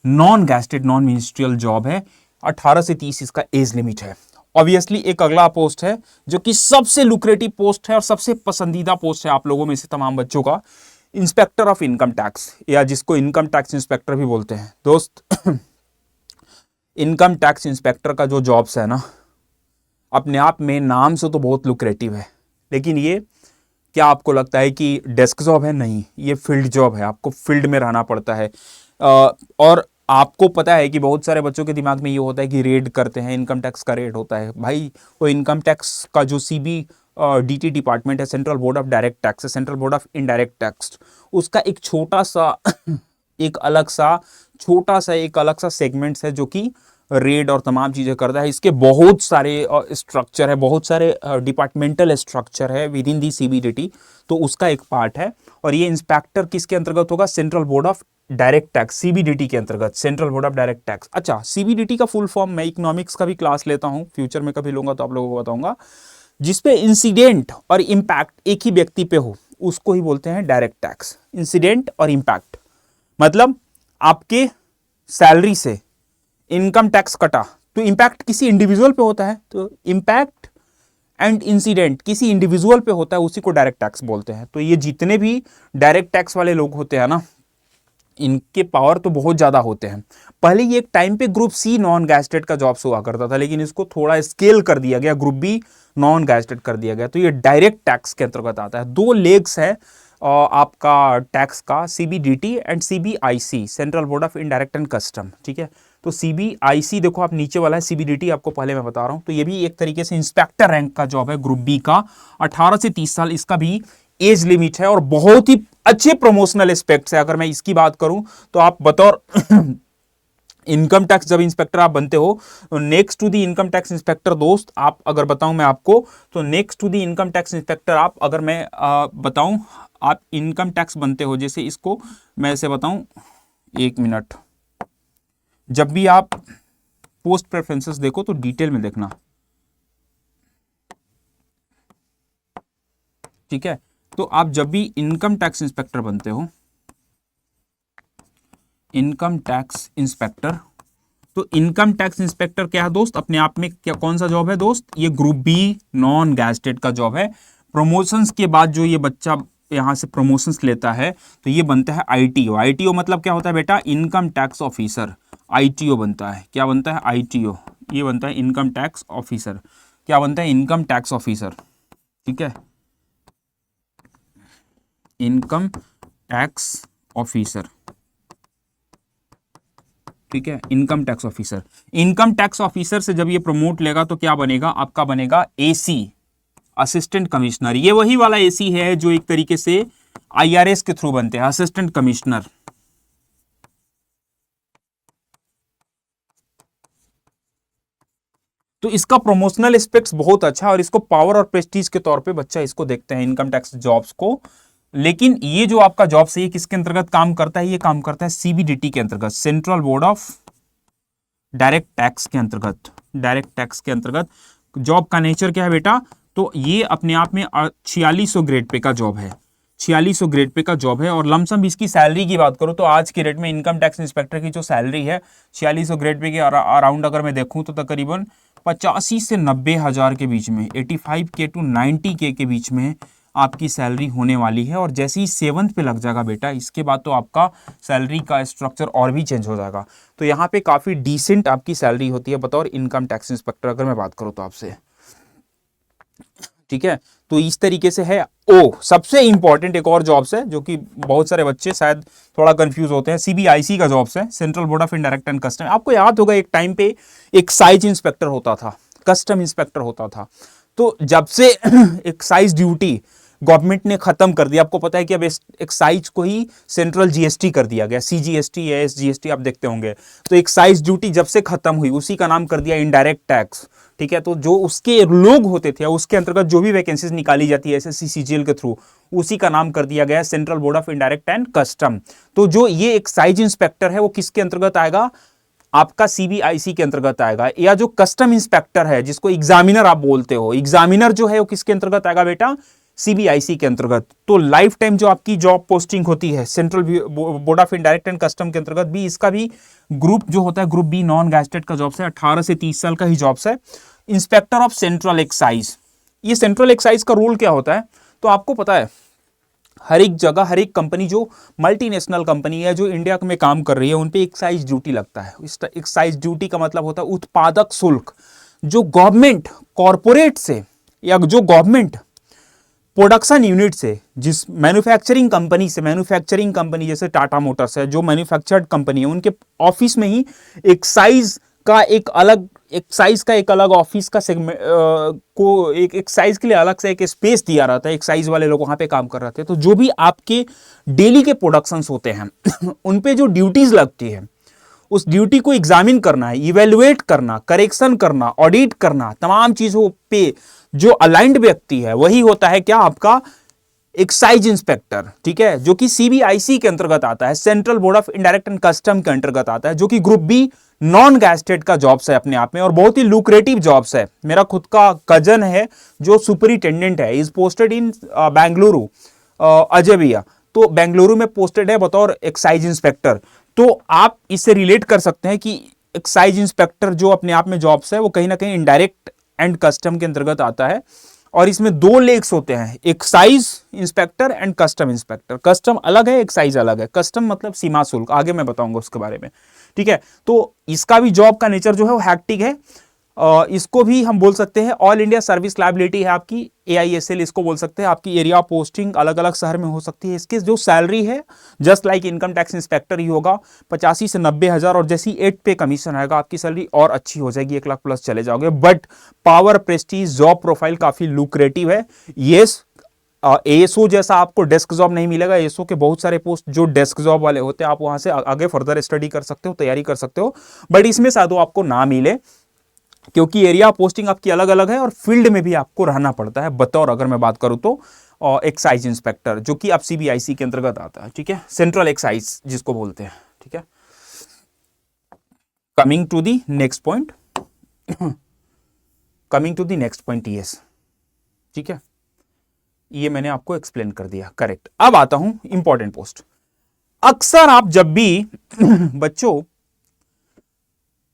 नॉन गैस्टेड नॉन मिनिस्ट्रियल जॉब है, 18 से 30 इसका एज लिमिट है। ऑब्वियसली एक अगला पोस्ट है जो कि सबसे लुक्रेटिव पोस्ट है और सबसे पसंदीदा पोस्ट है आप लोगों में से तमाम बच्चों का, इंस्पेक्टर ऑफ इनकम टैक्स, या जिसको इनकम टैक्स इंस्पेक्टर भी बोलते हैं। दोस्त इनकम टैक्स इंस्पेक्टर का जो जॉब्स है ना, अपने आप में नाम से तो बहुत लुक्रेटिव है, लेकिन ये क्या आपको लगता है कि डेस्क जॉब है? नहीं, ये फील्ड जॉब है, आपको फील्ड में रहना पड़ता है। और आपको पता है कि बहुत सारे बच्चों के दिमाग में ये होता है कि रेड करते हैं, इनकम टैक्स का रेड होता है। भाई वो इनकम टैक्स का जो सीबी डीटी डिपार्टमेंट है, central board of direct tax, central board of indirect tax, उसका एक छोटा सा एक अलग सा सेगमेंट्स है जो कि रेड और तमाम चीजें करता है। इसके बहुत सारे स्ट्रक्चर है, बहुत सारे डिपार्टमेंटल स्ट्रक्चर है विद इन दी सीबीडीटी, तो उसका एक पार्ट है। और ये इंस्पेक्टर किसके अंतर्गत होगा? Central board of direct tax, CBDT के अंतर्गत, central board of direct tax. अच्छा, सीबीडीटी का फुल फॉर्म, मैं इकोनॉमिक्स का भी क्लास लेता हूं, फ्यूचर में कभी लूंगा तो आप लोगों को बताऊंगा। जिसपे इंसिडेंट और इंपैक्ट एक ही व्यक्ति पे हो, उसको ही बोलते हैं डायरेक्ट टैक्स। इंसिडेंट और इंपैक्ट मतलब आपके सैलरी से इनकम टैक्स कटा तो इंपैक्ट किसी इंडिविजुअल पे होता है, तो इंपैक्ट एंड इंसिडेंट किसी इंडिविजुअल पे होता है, उसी को डायरेक्ट टैक्स बोलते हैं। तो ये जितने भी डायरेक्ट टैक्स वाले लोग होते हैं ना, इनके पावर तो बहुत ज्यादा होते हैं। पहले ये एक टाइम पे ग्रुप सी नॉन गैस्टेड का जॉब्स हुआ करता था, लेकिन इसको थोड़ा स्केल कर दिया गया, ग्रुप बी नॉन गैस्टेड कर दिया गया, तो ये डायरेक्ट टैक्स के अंतर्गत आता है। दो लेग्स है आपका टैक्स का, CBDT and CBIC, central board of indirect and custom. ठीक है, तो सीबीआईसी देखो आप नीचे वाला है, सीबीडीटी आपको पहले मैं बता रहा हूं। तो ये भी एक तरीके से इंस्पेक्टर रैंक का जॉब है, ग्रुप बी का, 18 से 30 साल इसका भी एज लिमिट है, और बहुत ही अच्छे प्रमोशनल एस्पेक्ट्स है। अगर मैं इसकी बात करूं तो आप बतौर इनकम टैक्स जब इंस्पेक्टर आप बनते हो, तो next to the income tax inspector दोस्त, आप अगर बताऊं मैं आपको, तो next to the income tax inspector आप अगर मैं बताऊं, आप इनकम टैक्स बनते हो, जैसे इसको मैं ऐसे बताऊं, 1 मिनट, जब भी आप पोस्ट प्रेफरेंसेस देखो तो डिटेल में देखना, ठीक है। तो आप जब भी इनकम टैक्स इंस्पेक्टर बनते हो, इनकम टैक्स इंस्पेक्टर, तो इनकम टैक्स इंस्पेक्टर क्या है दोस्त? अपने आप में क्या, कौन सा जॉब है दोस्त? ये ग्रुप बी नॉन गैस्टेड का जॉब है। प्रमोशंस के बाद जो ये बच्चा यहां से प्रमोशंस लेता है, तो ये बनता है आईटीओ। आईटीओ मतलब क्या होता है बेटा? Income tax officer. आईटीओ बनता है, क्या बनता है? आईटीओ, ये बनता है इनकम टैक्स ऑफिसर। क्या बनता है? Income tax officer. ठीक है, इनकम टैक्स ऑफिसर। ठीक है, income tax officer. Income tax officer से जब ये प्रमोट लेगा तो क्या बनेगा? आपका बनेगा एसी, असिस्टेंट कमिश्नर। ये वही वाला एसी है जो एक तरीके से आईआरएस के थ्रू बनते हैं, असिस्टेंट कमिश्नर। तो इसका प्रमोशनल एस्पेक्ट्स बहुत अच्छा है, और इसको पावर और प्रेस्टीज के तौर पे बच्चा इसको देखते हैं, इनकम टैक्स जॉब्स को। लेकिन ये जो आपका जॉब से ये किसके अंतर्गत काम करता है, ये काम करता है सीबीडीटी के अंतर्गत, central board of direct tax के अंतर्गत। डायरेक्ट टैक्स के अंतर्गत जॉब का नेचर क्या है बेटा, तो ये अपने आप में 4600 ग्रेड पे का जॉब है, 4600 ग्रेड पे का जॉब है। और लमसम इसकी सैलरी की बात करूं तो आज के रेट में इनकम टैक्स इंस्पेक्टर की जो सैलरी है 4600 ग्रेड पे के अराउंड अगर मैं देखूं तो तकरीबन 85 से 90 हजार के बीच में, 85K to 90K के बीच में आपकी सैलरी होने वाली है। और जैसे ही 7th पे लग जाएगा बेटा, इसके बाद तो आपका सैलरी का स्ट्रक्चर और भी चेंज हो जाएगा। तो यहाँ पे काफ़ी डिसेंट आपकी सैलरी होती है बतौर इनकम टैक्स इंस्पेक्टर अगर मैं बात करूँ तो आपसे, ठीक है। तो इस तरीके से है। ओ सबसे इंपॉर्टेंट एक और जॉब्स है जो कि बहुत सारे बच्चे शायद थोड़ा कंफ्यूज होते हैं, सीबीआईसी का जॉब्स है, central board of indirect and custom. आपको याद होगा एक टाइम पे एक्साइज इंस्पेक्टर होता था, कस्टम इंस्पेक्टर होता था। तो जब से एक्साइज ड्यूटी गवर्नमेंट ने खत्म कर दिया, आपको पता है कि अब एक्साइज को ही सेंट्रल जीएसटी कर दिया गया, सीजीएसटी या एसजीएसटी आप देखते होंगे। तो एक्साइज ड्यूटी जब से खत्म हुई उसी का नाम कर दिया इनडायरेक्ट टैक्स, ठीक है। तो जो उसके लोग होते थे, उसके अंतर्गत जो भी वैकेंसीज निकाली जाती है एसएससी सीजीएल के थ्रू, उसी का नाम कर दिया गया central board of indirect and custom. तो जो ये एक्साइज इंस्पेक्टर है वो किसके अंतर्गत आएगा, आपका सीबीआईसी के अंतर्गत आएगा। या जो कस्टम इंस्पेक्टर है जिसको एग्जामिनर आप बोलते हो, एग्जामिनर जो है वो किसके अंतर्गत आएगा बेटा, सीबीआईसी के अंतर्गत। तो लाइफ टाइम जो आपकी जॉब पोस्टिंग होती है central board of indirect and custom के अंतर्गत भी, इसका भी ग्रुप जो होता है ग्रुप बी नॉन गैजेटेड का जॉब्स है, 18 से 30 साल का ही जॉब्स है। इंस्पेक्टर ऑफ सेंट्रल एक्साइज, ये सेंट्रल एक्साइज का रोल क्या होता है, तो आपको पता है हर एक जगह हर एक कंपनी जो मल्टीनेशनल कंपनी है जो इंडिया में काम कर रही है, उन पे एक्साइज ड्यूटी लगता है। इस एक्साइज ड्यूटी का मतलब होता है उत्पादक शुल्क, जो गवर्नमेंट कॉरपोरेट से या जो गवर्नमेंट प्रोडक्शन यूनिट से, जिस मैन्युफैक्चरिंग कंपनी जैसे टाटा मोटर्स है, जो मैन्युफैक्चर्ड कंपनी है, उनके ऑफिस में ही एक्साइज का एक अलग ऑफिस का सेगमेंट को एक एक्साइज के लिए अलग से एक स्पेस दिया रहता है। एक्साइज वाले लोग वहां पे काम कर रहे थे। तो जो भी आपके डेली के प्रोडक्शंस होते हैं उन पे जो ड्यूटीज लगती है, उस ड्यूटी को एग्जामिन करना है, इवेलुएट करना, करेक्शन करना, ऑडिट करना, तमाम चीजों पे जो अलाइंड व्यक्ति है वही होता है क्या, आपका एक्साइज इंस्पेक्टर, ठीक है, जो कि सीबीआईसी के अंतर्गत आता है, central board of indirect and custom के अंतर्गत आता है, जो कि ग्रुप बी नॉन गैजेटेड का जॉब्स है अपने आप में और बहुत ही लुक्रेटिव जॉब्स है। मेरा खुद का कजन है जो सुपरिटेंडेंट है, is posted in Bengaluru, Ajay भैया, तो बेंगलुरु में पोस्टेड है बतौर एक्साइज इंस्पेक्टर। तो आप इससे रिलेट कर सकते हैं कि एक्साइज इंस्पेक्टर जो अपने आप में जॉब्स है वो कहीं ना कहीं इनडायरेक्ट एंड कस्टम के अंतर्गत आता है। और इसमें दो लेग्स होते हैं, excise inspector and custom inspector. Custom अलग है, एक्साइज अलग है। कस्टम मतलब सीमा शुल्क, आगे मैं बताऊंगा उसके बारे में, ठीक है। तो इसका भी जॉब का नेचर जो है वो हैक्टिक है। इसको भी हम बोल सकते हैं ऑल इंडिया सर्विस लायबिलिटी है आपकी, AISL इसको बोल सकते हैं। आपकी एरिया पोस्टिंग अलग अलग शहर में हो सकती है। इसके जो सैलरी है just like income tax inspector ही होगा, 85 से 90 हजार। और जैसी 8 पे कमीशन आएगा आपकी सैलरी और अच्छी हो जाएगी, 1 लाख प्लस चले जाओगे। But power, Prestige, job profile काफी लुक्रेटिव है। येस, एएसओ जैसा आपको डेस्क जॉब नहीं मिलेगा। एएसओ के बहुत सारे पोस्ट जो डेस्क जॉब वाले होते हैं, आप वहां से आगे फर्दर स्टडी कर सकते हो, तैयारी कर सकते हो। बट इसमें शायद आपको ना मिले क्योंकि एरिया पोस्टिंग आपकी अलग अलग है और फील्ड में भी आपको रहना पड़ता है। बतौर अगर मैं बात करूं तो एक्साइज इंस्पेक्टर, जो कि आप सीबीआईसी के अंतर्गत आता है, ठीक है, सेंट्रल एक्साइज जिसको बोलते हैं, ठीक है। Coming to the next point, yes, ठीक है, ये मैंने आपको एक्सप्लेन कर दिया, करेक्ट। अब आता हूं इंपॉर्टेंट पोस्ट। अक्सर आप जब भी बच्चों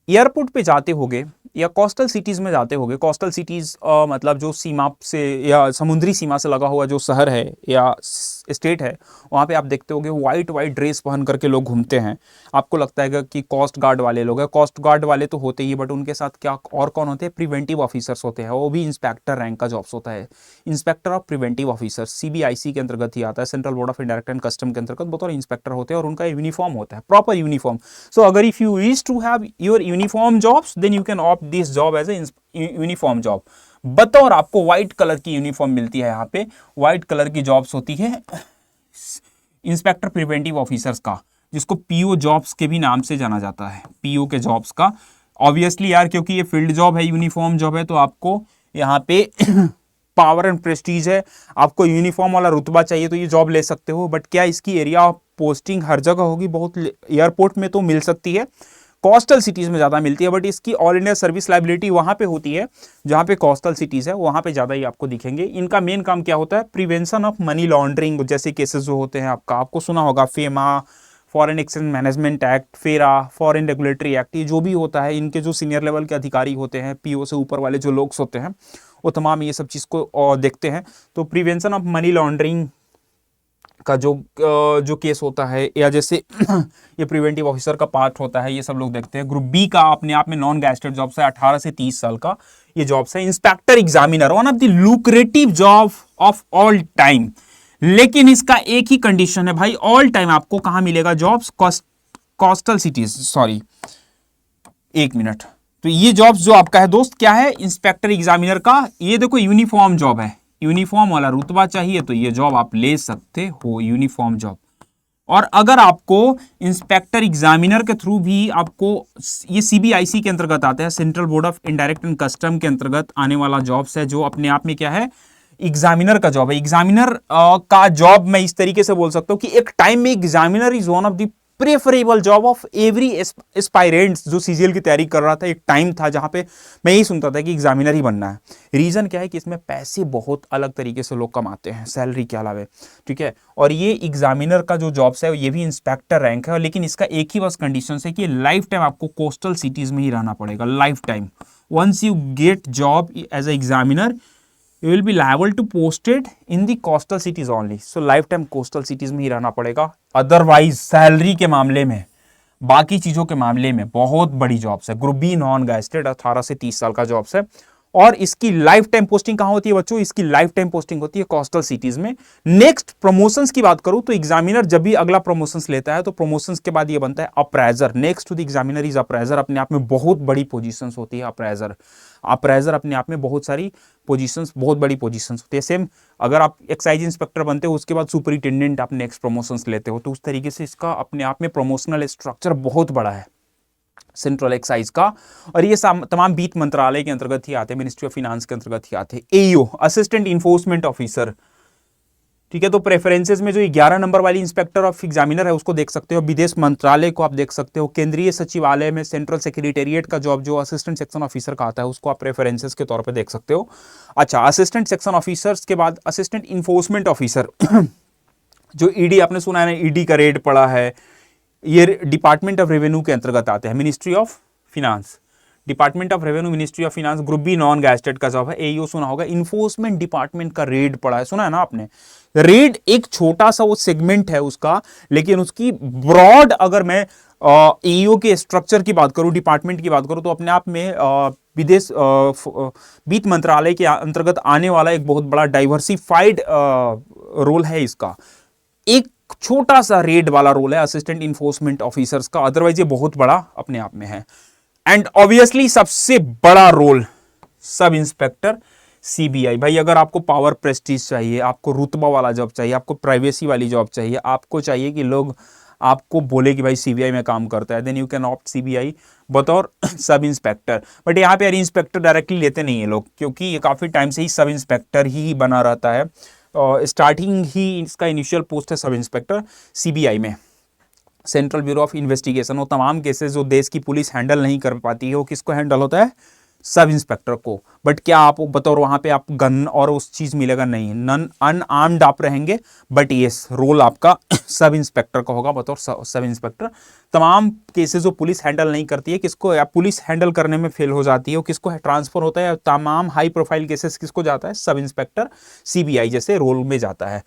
एयरपोर्ट पे जाते होगे या कोस्टल सिटीज में जाते होगे, कोस्टल सिटीज मतलब जो सीमा से या समुद्री सीमा से लगा हुआ जो शहर है या स्टेट है, वहाँ पे आप देखते होगे वाइट ड्रेस पहन करके लोग घूमते हैं। आपको लगता है कि कोस्ट गार्ड वाले लोग हैं। कोस्ट गार्ड वाले तो होते ही, बट उनके साथ क्या और कौन होते हैं, प्रिवेंटिव ऑफिसर्स होते हैं। वो भी इंस्पेक्टर रैंक का जॉब्स होता है, inspector of preventive officer, CBIC के अंतर्गत ही आता है, central board of indirect and custom के अंतर्गत बतौर इंस्पेक्टर होते हैं। और उनका यूनिफॉर्म होता है, प्रॉपर यूनिफॉर्म। सो अगर if you wish to have your uniform jobs, then you can opt this job as a uniform job. बतौर आपको व्हाइट कलर की यूनिफॉर्म मिलती है, यहाँ पे व्हाइट कलर की जॉब्स होती है इंस्पेक्टर प्रिवेंटिव ऑफिसर्स का, जिसको पीओ जॉब्स के भी नाम से जाना जाता है, पीओ के जॉब्स का। ऑब्वियसली यार, क्योंकि ये फील्ड जॉब है, यूनिफॉर्म जॉब है, तो आपको यहाँ पे पावर एंड प्रेस्टीज है, आपको यूनिफॉर्म वाला रुतबा चाहिए तो ये जॉब ले सकते हो। बट क्या इसकी एरिया ऑफ पोस्टिंग हर जगह होगी? बहुत एयरपोर्ट में तो मिल सकती है, कोस्टल सिटीज में ज्यादा मिलती है, बट इसकी ऑल इंडिया सर्विस लाइबिलिटी वहां पे होती है जहां पे कोस्टल सिटीज है, वहां पे ज्यादा ही आपको दिखेंगे। इनका मेन काम क्या होता है? प्रिवेंशन ऑफ मनी लॉन्ड्रिंग जैसे केसेस जो होते हैं आपको सुना होगा FEMA, foreign exchange management act, फेरा, फॉरेन रेगुलेटरी एक्ट, ये जो भी होता है, इनके जो सीनियर लेवल के अधिकारी होते हैं, पीओ से ऊपर वाले जो लोग होते हैं, वो तमाम ये सब चीज को देखते हैं। तो प्रिवेंशन ऑफ मनी लॉन्ड्रिंग का जो केस होता है, या जैसे ये प्रिवेंटिव ऑफिसर का पार्ट होता है, ये सब लोग देखते हैं। ग्रुप बी का अपने आप में नॉन गैजेटेड जॉब्स है, 18 से 30 साल का ये जॉब्स है। Inspector examiner, one of the lucrative job of all time, लेकिन इसका एक ही कंडीशन है भाई, ऑल टाइम आपको कहां मिलेगा जॉब्स? कोस्टल सिटीज, सॉरी एक मिनट। तो ये जॉब्स जो आपका है दोस्त, क्या है? इंस्पेक्टर एग्जामिनर का, ये देखो यूनिफॉर्म जॉब है, यूनिफॉर्म वाला रुतबा चाहिए तो ये जॉब आप ले सकते हो, यूनिफॉर्म जॉब। और अगर आपको इंस्पेक्टर एग्जामिनर के थ्रू भी आपको, ये सीबीआईसी के अंतर्गत आता है, central board of indirect and custom के अंतर्गत आने वाला जॉब्स है, जो अपने आप में क्या है? एग्जामिनर का जॉब है। एग्जामिनर का जॉब मैं इस तरीके से बोल सकता हूं कि एक टाइम में examiner is one of the preferable job of every aspirants. जो सीजीएल की तैयारी कर रहा था, एक टाइम था जहां पे मैं यही सुनता था कि एग्जामिनर ही बनना है। रीजन क्या है? कि इसमें पैसे बहुत अलग तरीके से लोग कमाते हैं सैलरी के अलावे, ठीक है। और ये एग्जामिनर का जो जॉब्स है ये भी इंस्पेक्टर रैंक है, लेकिन इसका एक ही बस कंडीशन है कि लाइफ टाइम आपको कोस्टल सिटीज में ही रहना पड़ेगा, lifetime. Once you get job as a examiner, you will be liable to posted in the coastal cities only, so lifetime coastal cities में ही रहना पड़ेगा। अदरवाइज सैलरी के मामले में, बाकी चीजों के मामले में बहुत बड़ी जॉब्स है। ग्रुप बी नॉन गैजेटेड 18 से 30 साल का जॉब्स है, और इसकी लाइफ टाइम पोस्टिंग कहां होती है बच्चों? इसकी लाइफ टाइम पोस्टिंग होती है कोस्टल सिटीज में। नेक्स्ट प्रमोशंस की बात करूं तो एग्जामिनर जब भी अगला प्रमोशंस लेता है तो प्रमोशंस के बाद ये बनता है appraiser. Next to the examiner is appraiser. अपने आप में बहुत बड़ी पोजीशंस होती है अप्राइजर। अप्राइजर अपने आप में बहुत सारी पोजीशंस, बहुत बड़ी पोजीशंस होती है। सेम अगर आप एक्साइज इंस्पेक्टर बनते हो उसके बाद सुपरिटेंडेंट आप नेक्स्ट प्रमोशंस लेते हो, तो उस तरीके से इसका अपने आप में प्रमोशनल स्ट्रक्चर बहुत बड़ा है सेंट्रल एक्साइज का। और ये तमाम वित्त मंत्रालय के अंतर्गत ही आते हैं, मिनिस्ट्री ऑफ फाइनेंस के अंतर्गत ही आते हैं। एईओ, असिस्टेंट इन्फोर्समेंट ऑफिसर, ठीक है। तो प्रेफरेंसेस में जो 11 नंबर वाली इंस्पेक्टर ऑफ एग्जामिनर है उसको देख सकते हो, विदेश मंत्रालय को आप देख सकते हो, केंद्रीय सचिवालय में सेंट्रल सेक्रेटेरिएट का जॉब जो असिस्टेंट सेक्शन ऑफिसर का आता है उसको आप प्रेफरेंसेस के तौर पे देख सकते हो। अच्छा, असिस्टेंट सेक्शन ऑफिसर्स के बाद असिस्टेंट इन्फोर्समेंट ऑफिसर जो ईडी, आपने सुना है ना, ईडी का रेड पड़ा है, ये डिपार्टमेंट ऑफ रेवेन्यू के अंतर्गत आते हैं, ministry of finance, department of revenue, ministry of finance. Group B non gazetted का जॉब है। एईओ सुना होगा। इन्फोर्समेंट डिपार्टमेंट का रेड पड़ा है, सुना है ना आपने? रेड एक छोटा सा वो सेगमेंट है उसका, लेकिन उसकी ब्रॉड, अगर मैं एईओ के स्ट्रक्चर की बात करूं, डिपार्टमेंट की बात करूं, तो अपने आप में विदेश वित्त मंत्रालय के अंतर्गत आने वाला एक बहुत बड़ा डाइवर्सिफाइड रोल है इसका। एक छोटा सा रेड वाला रोल है असिस्टेंट इन्फोर्समेंट ऑफिसर्स का, अदरवाइज ये बहुत बड़ा अपने आप में है। एंड ऑब्वियसली सबसे बड़ा रोल सब इंस्पेक्टर सीबीआई। भाई अगर आपको पावर प्रेस्टीज चाहिए, आपको रुतबा वाला जॉब चाहिए, आपको प्राइवेसी वाली जॉब चाहिए, आपको चाहिए कि लोग आपको बोले कि भाई सीबीआई में काम करता है, then you can opt CBI बतौर सब इंस्पेक्टर। बट यहाँ पे यार इंस्पेक्टर डायरेक्टली लेते नहीं है लोग, क्योंकि ये काफी टाइम से ही सब इंस्पेक्टर ही बना रहता है। स्टार्टिंग ही इसका इनिशियल पोस्ट है सब इंस्पेक्टर सीबीआई में, सेंट्रल ब्यूरो ऑफ इन्वेस्टिगेशन। वो तमाम केसेस जो देश की पुलिस हैंडल नहीं कर पाती है वो किसको हैंडल होता है? सब इंस्पेक्टर को। बट क्या आप बतौर वहां पे आप गन और उस चीज मिलेगा? नहीं, नन अनआर्म्ड आप रहेंगे, बट यस रोल आपका सब इंस्पेक्टर का होगा बतौर सब इंस्पेक्टर। तमाम केसेस जो पुलिस हैंडल नहीं करती है, किसको, या पुलिस हैंडल करने में फेल हो जाती है, वो किसको ट्रांसफर होता है? तमाम हाई प्रोफाइल केसेस किसको जाता है? सब इंस्पेक्टर सीबीआई जैसे रोल में जाता है।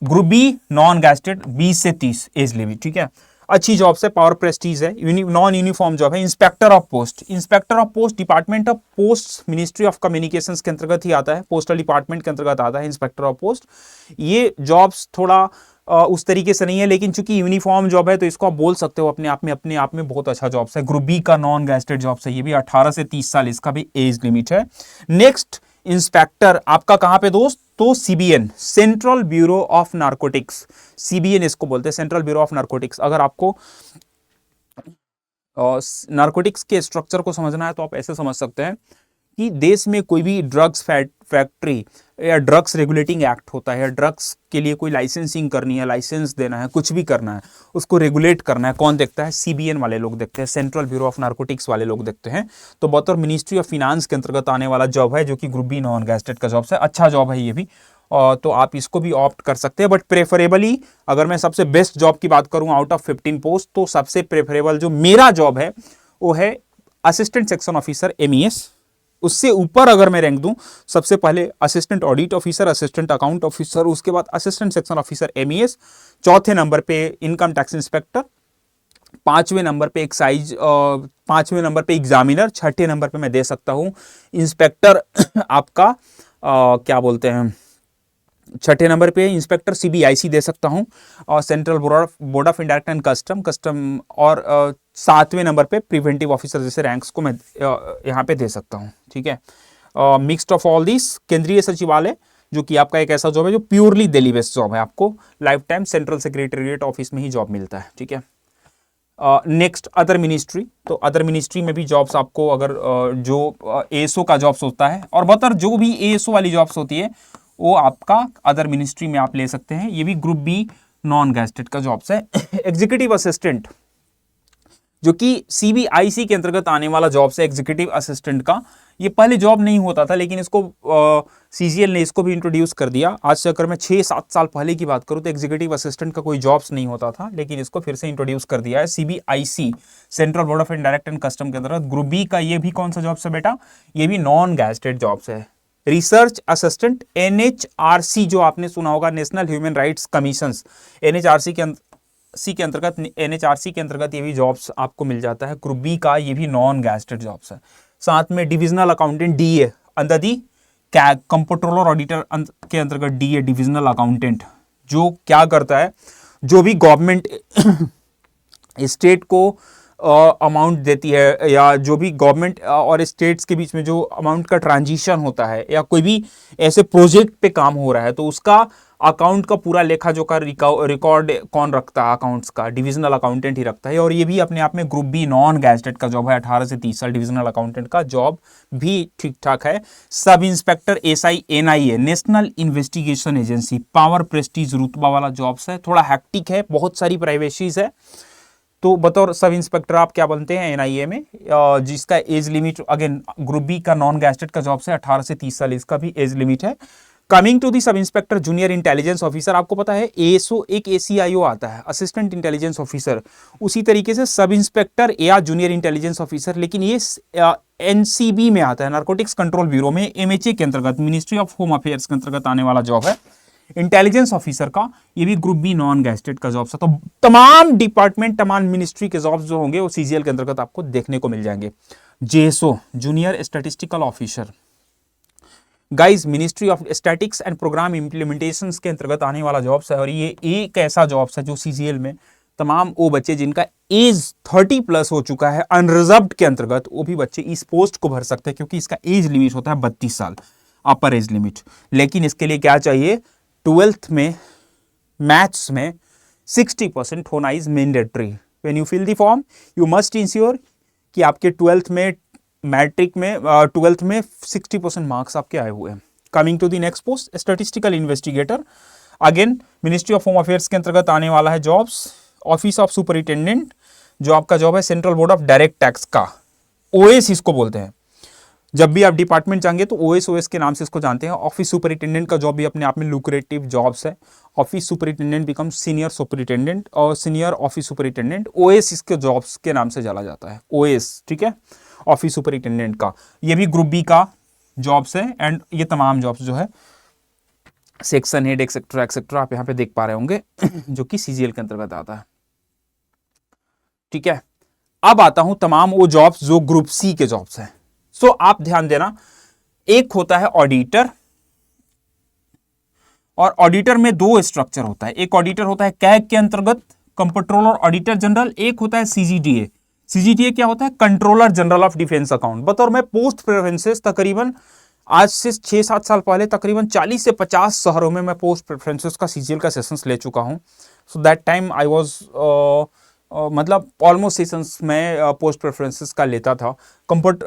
ग्रुप बी नॉन गैजेटेड 20 से 30 एज लिमिट, ठीक है। अच्छी जॉब से, पावर प्रेस्टीज है, नॉन यूनिफॉर्म जॉब है। Inspector of post, inspector of post department of post ministry of communications के अंतर्गत ही आता है, पोस्टल डिपार्टमेंट के अंतर्गत आता है इंस्पेक्टर ऑफ पोस्ट। ये जॉब्स थोड़ा उस तरीके से नहीं है, लेकिन चूंकि यूनिफॉर्म जॉब है तो इसको आप बोल सकते हो अपने आप में बहुत अच्छा जॉब है। ग्रुप बी का नॉन गैजेटेड जॉब है, ये भी 18 से 30 साल इसका भी एज लिमिट है। नेक्स्ट इंस्पेक्टर आपका कहां पे दोस्त? तो CBN, central bureau of narcotics, CBN इसको बोलते हैं, सेंट्रल ब्यूरो ऑफ नारकोटिक्स। अगर आपको नारकोटिक्स के स्ट्रक्चर को समझना है तो आप ऐसे समझ सकते हैं कि देश में कोई भी ड्रग्स फैक्ट्री या ड्रग्स रेगुलेटिंग एक्ट होता है, या ड्रग्स के लिए कोई लाइसेंसिंग करनी है, लाइसेंस देना है, कुछ भी करना है, उसको रेगुलेट करना है, कौन देखता है? सीबीएन वाले लोग देखते हैं, सेंट्रल ब्यूरो ऑफ नार्कोटिक्स वाले लोग देखते हैं। तो बतौर मिनिस्ट्री ऑफ फिनांस के अंतर्गत आने वाला जॉब है, जो कि ग्रुप बी नॉन गैजेटेड का जॉब है। अच्छा जॉब है ये भी, तो आप इसको भी ऑप्ट कर सकते हैं। बट प्रेफरेबली अगर मैं सबसे बेस्ट जॉब की बात करूं आउट ऑफ 15 पोस्ट, तो सबसे प्रेफरेबल जो मेरा जॉब है वो है असिस्टेंट सेक्शन ऑफिसर MES। उससे ऊपर अगर मैं रैंक दूं, सबसे पहले assistant audit officer, assistant account officer, उसके बाद असिस्टेंट सेक्शन ऑफिसर MES, चौथे नंबर पे इनकम टैक्स इंस्पेक्टर, पांचवें नंबर पे एक्साइज, पांचवें नंबर पे एग्जामिनर, छठे नंबर पे मैं दे सकता हूं इंस्पेक्टर आपका क्या बोलते हैं, छठे नंबर पे इंस्पेक्टर CBIC दे सकता हूं, और central board of indirect and custom, और सातवें नंबर पे प्रिवेंटिव ऑफिसर जैसे रैंक्स को मैं यहाँ पे दे सकता हूं। ठीक है, मिक्सड ऑफ ऑल दिस। केंद्रीय सचिवालय जो कि आपका एक ऐसा जॉब है जो प्योरली दिल्ली बेस्ड जॉब है, आपको life time central secretariat office में ही जॉब मिलता है। ठीक है, नेक्स्ट अदर मिनिस्ट्री। तो अदर मिनिस्ट्री में भी जॉब्स आपको अगर जो ASO का जॉब्स होता है, और बतर जो भी ASO वाली जॉब्स होती है वो आपका अदर मिनिस्ट्री में आप ले सकते हैं। ये भी ग्रुप बी नॉन गैजेटेड का जॉब्स है। एग्जीक्यूटिव असिस्टेंट जो कि CBIC के अंतर्गत आने वाला जॉब है, एग्जीक्यूटिव असिस्टेंट का, ये पहले जॉब नहीं होता था, लेकिन इसको CGL ने इसको भी इंट्रोड्यूस कर दिया। आज से अगर मैं 6-7 साल पहले की बात करूं तो एग्जीक्यूटिव असिस्टेंट का कोई जॉब्स नहीं होता था, लेकिन इसको फिर से इंट्रोड्यूस कर दिया है CBIC, central board of indirect and custom के अंतर्गत। ग्रुप बी का ये भी कौन सा जॉब्स है बेटा? ये भी नॉन गैजेटेड जॉब्स है। रिसर्च असिस्टेंट NHRC, जो आपने सुना होगा, national human rights commission, NHRC के अंतर्गत ये भी जॉब्स आपको मिल जाता है। ग्रुप बी का ये भी नॉन गैजेटेड जॉब्स है। साथ में divisional accountant DA under the comptroller auditor के अंतर्गत DA डिविजनल अकाउंटेंट, जो क्या करता है, जो भी गवर्नमेंट स्टेट को अमाउंट देती है, या जो भी गवर्नमेंट और स्टेट्स के बीच में जो अमाउंट का ट्रांजिशन होता है, या कोई भी ऐसे प्रोजेक्ट पे काम हो रहा है, तो उसका अकाउंट का पूरा लेखा जोखा रिकॉर्ड कौन रखता है? अकाउंट्स का डिविजनल अकाउंटेंट ही रखता है। और ये भी अपने आप में ग्रुप बी नॉन गैजेटेड का जॉब है। 18 से 30 साल डिविजनल अकाउंटेंट का जॉब भी ठीक ठाक है। Sub inspector SI NIA, national investigation agency, power Prestige रुतबा वाला जॉब्स है। थोड़ा हैक्टिक है, बहुत सारी प्राइवेसीज है। तो बतौर सब इंस्पेक्टर आप क्या बनते हैं NIA में, जिसका age limit again group B का नॉन गैजेटेड का जॉब से 18 से 30 साल इसका भी एज लिमिट है। Coming to the sub inspector junior intelligence officer, आपको पता है ASO एक ACIO आता है, असिस्टेंट इंटेलिजेंस ऑफिसर, उसी तरीके से सब इंस्पेक्टर या जूनियर इंटेलिजेंस ऑफिसर, लेकिन ये NCB में आता है, नार्कोटिक्स कंट्रोल ब्यूरो में, MHA के अंतर्गत, मिनिस्ट्री ऑफ होम अफेयर्स के अंतर्गत आने वाला जॉब है इंटेलिजेंस ऑफिसर का। ये भी ग्रुप बी नॉन गैजेटेड का जॉब्स है। तो तमाम डिपार्टमेंट, तमाम मिनिस्ट्री के जॉब्स जो होंगे वो CGL के अंतर्गत आपको देखने को मिल जाएंगे। JSO junior statistical officer, guys ministry of statics and programme implementation के अंतर्गत आने वाला जॉब्स है। और ये एक ऐसा जॉब्स है जो CGL में तमाम वो बच्चे जिनका एज 30+ हो चुका है अनरिजर्व्ड के अंतर्गत, वो भी बच्चे इस पोस्ट को भर सकते हैं, क्योंकि इसका एज लिमिट होता है 32 साल, अपर एज लिमिट। लेकिन इसके लिए क्या चाहिए? 12th में मैथ्स में 60% होना is mandatory. When you fill the form you must ensure कि आपके 12th में, मैट्रिक में, 12th में 60% मार्क्स आपके आए हुए हैं। Coming to the next post, statistical investigator, again ministry of home affairs के अंतर्गत आने वाला है जॉब्स। ऑफिस ऑफ सुपरिटेंडेंट जो आपका जॉब है central board of direct tax का, OS इसको बोलते हैं। जब भी आप डिपार्टमेंट जाएंगे तो OS के नाम से इसको जानते हैं। ऑफिस सुपरिटेंडेंट का जॉब भी अपने आप में लुक्रेटिव जॉब्स है। Office superintendent become senior superintendent और सीनियर ऑफिस सुपरिटेंडेंट, OS इसके जॉब्स के नाम से जाना जाता है, OS। ठीक है, ऑफिस सुपरिटेंडेंट का ये भी ग्रुप बी का जॉब्स है। एंड ये तमाम जॉब्स जो है सेक्शन हेड एक्सेट्रा एक्सेट्रा आप यहाँ पे देख पा रहे होंगे जो कि CGL के अंतर्गत आता है। ठीक है, अब आता हूं तमाम वो जॉब्स जो ग्रुप C के जॉब्स हैं। सो आप ध्यान देना, एक होता है ऑडिटर, और ऑडिटर में 2 स्ट्रक्चर होता है। एक ऑडिटर होता है कैग के अंतर्गत, कंट्रोलर ऑडिटर जनरल। एक होता है CGDA। CGDA क्या होता है? Controller general of defence account. बतौर मैं पोस्ट प्रेफरेंसेस तकरीबन आज से 6-7 साल पहले तकरीबन 40 से 50 शहरों में मैं पोस्ट प्रेफरेंसेस का CGL का सेशंस ले चुका हूं। So that time I was मतलब ऑलमोस्ट सेशंस में पोस्ट प्रेफरेंसेस का लेता था।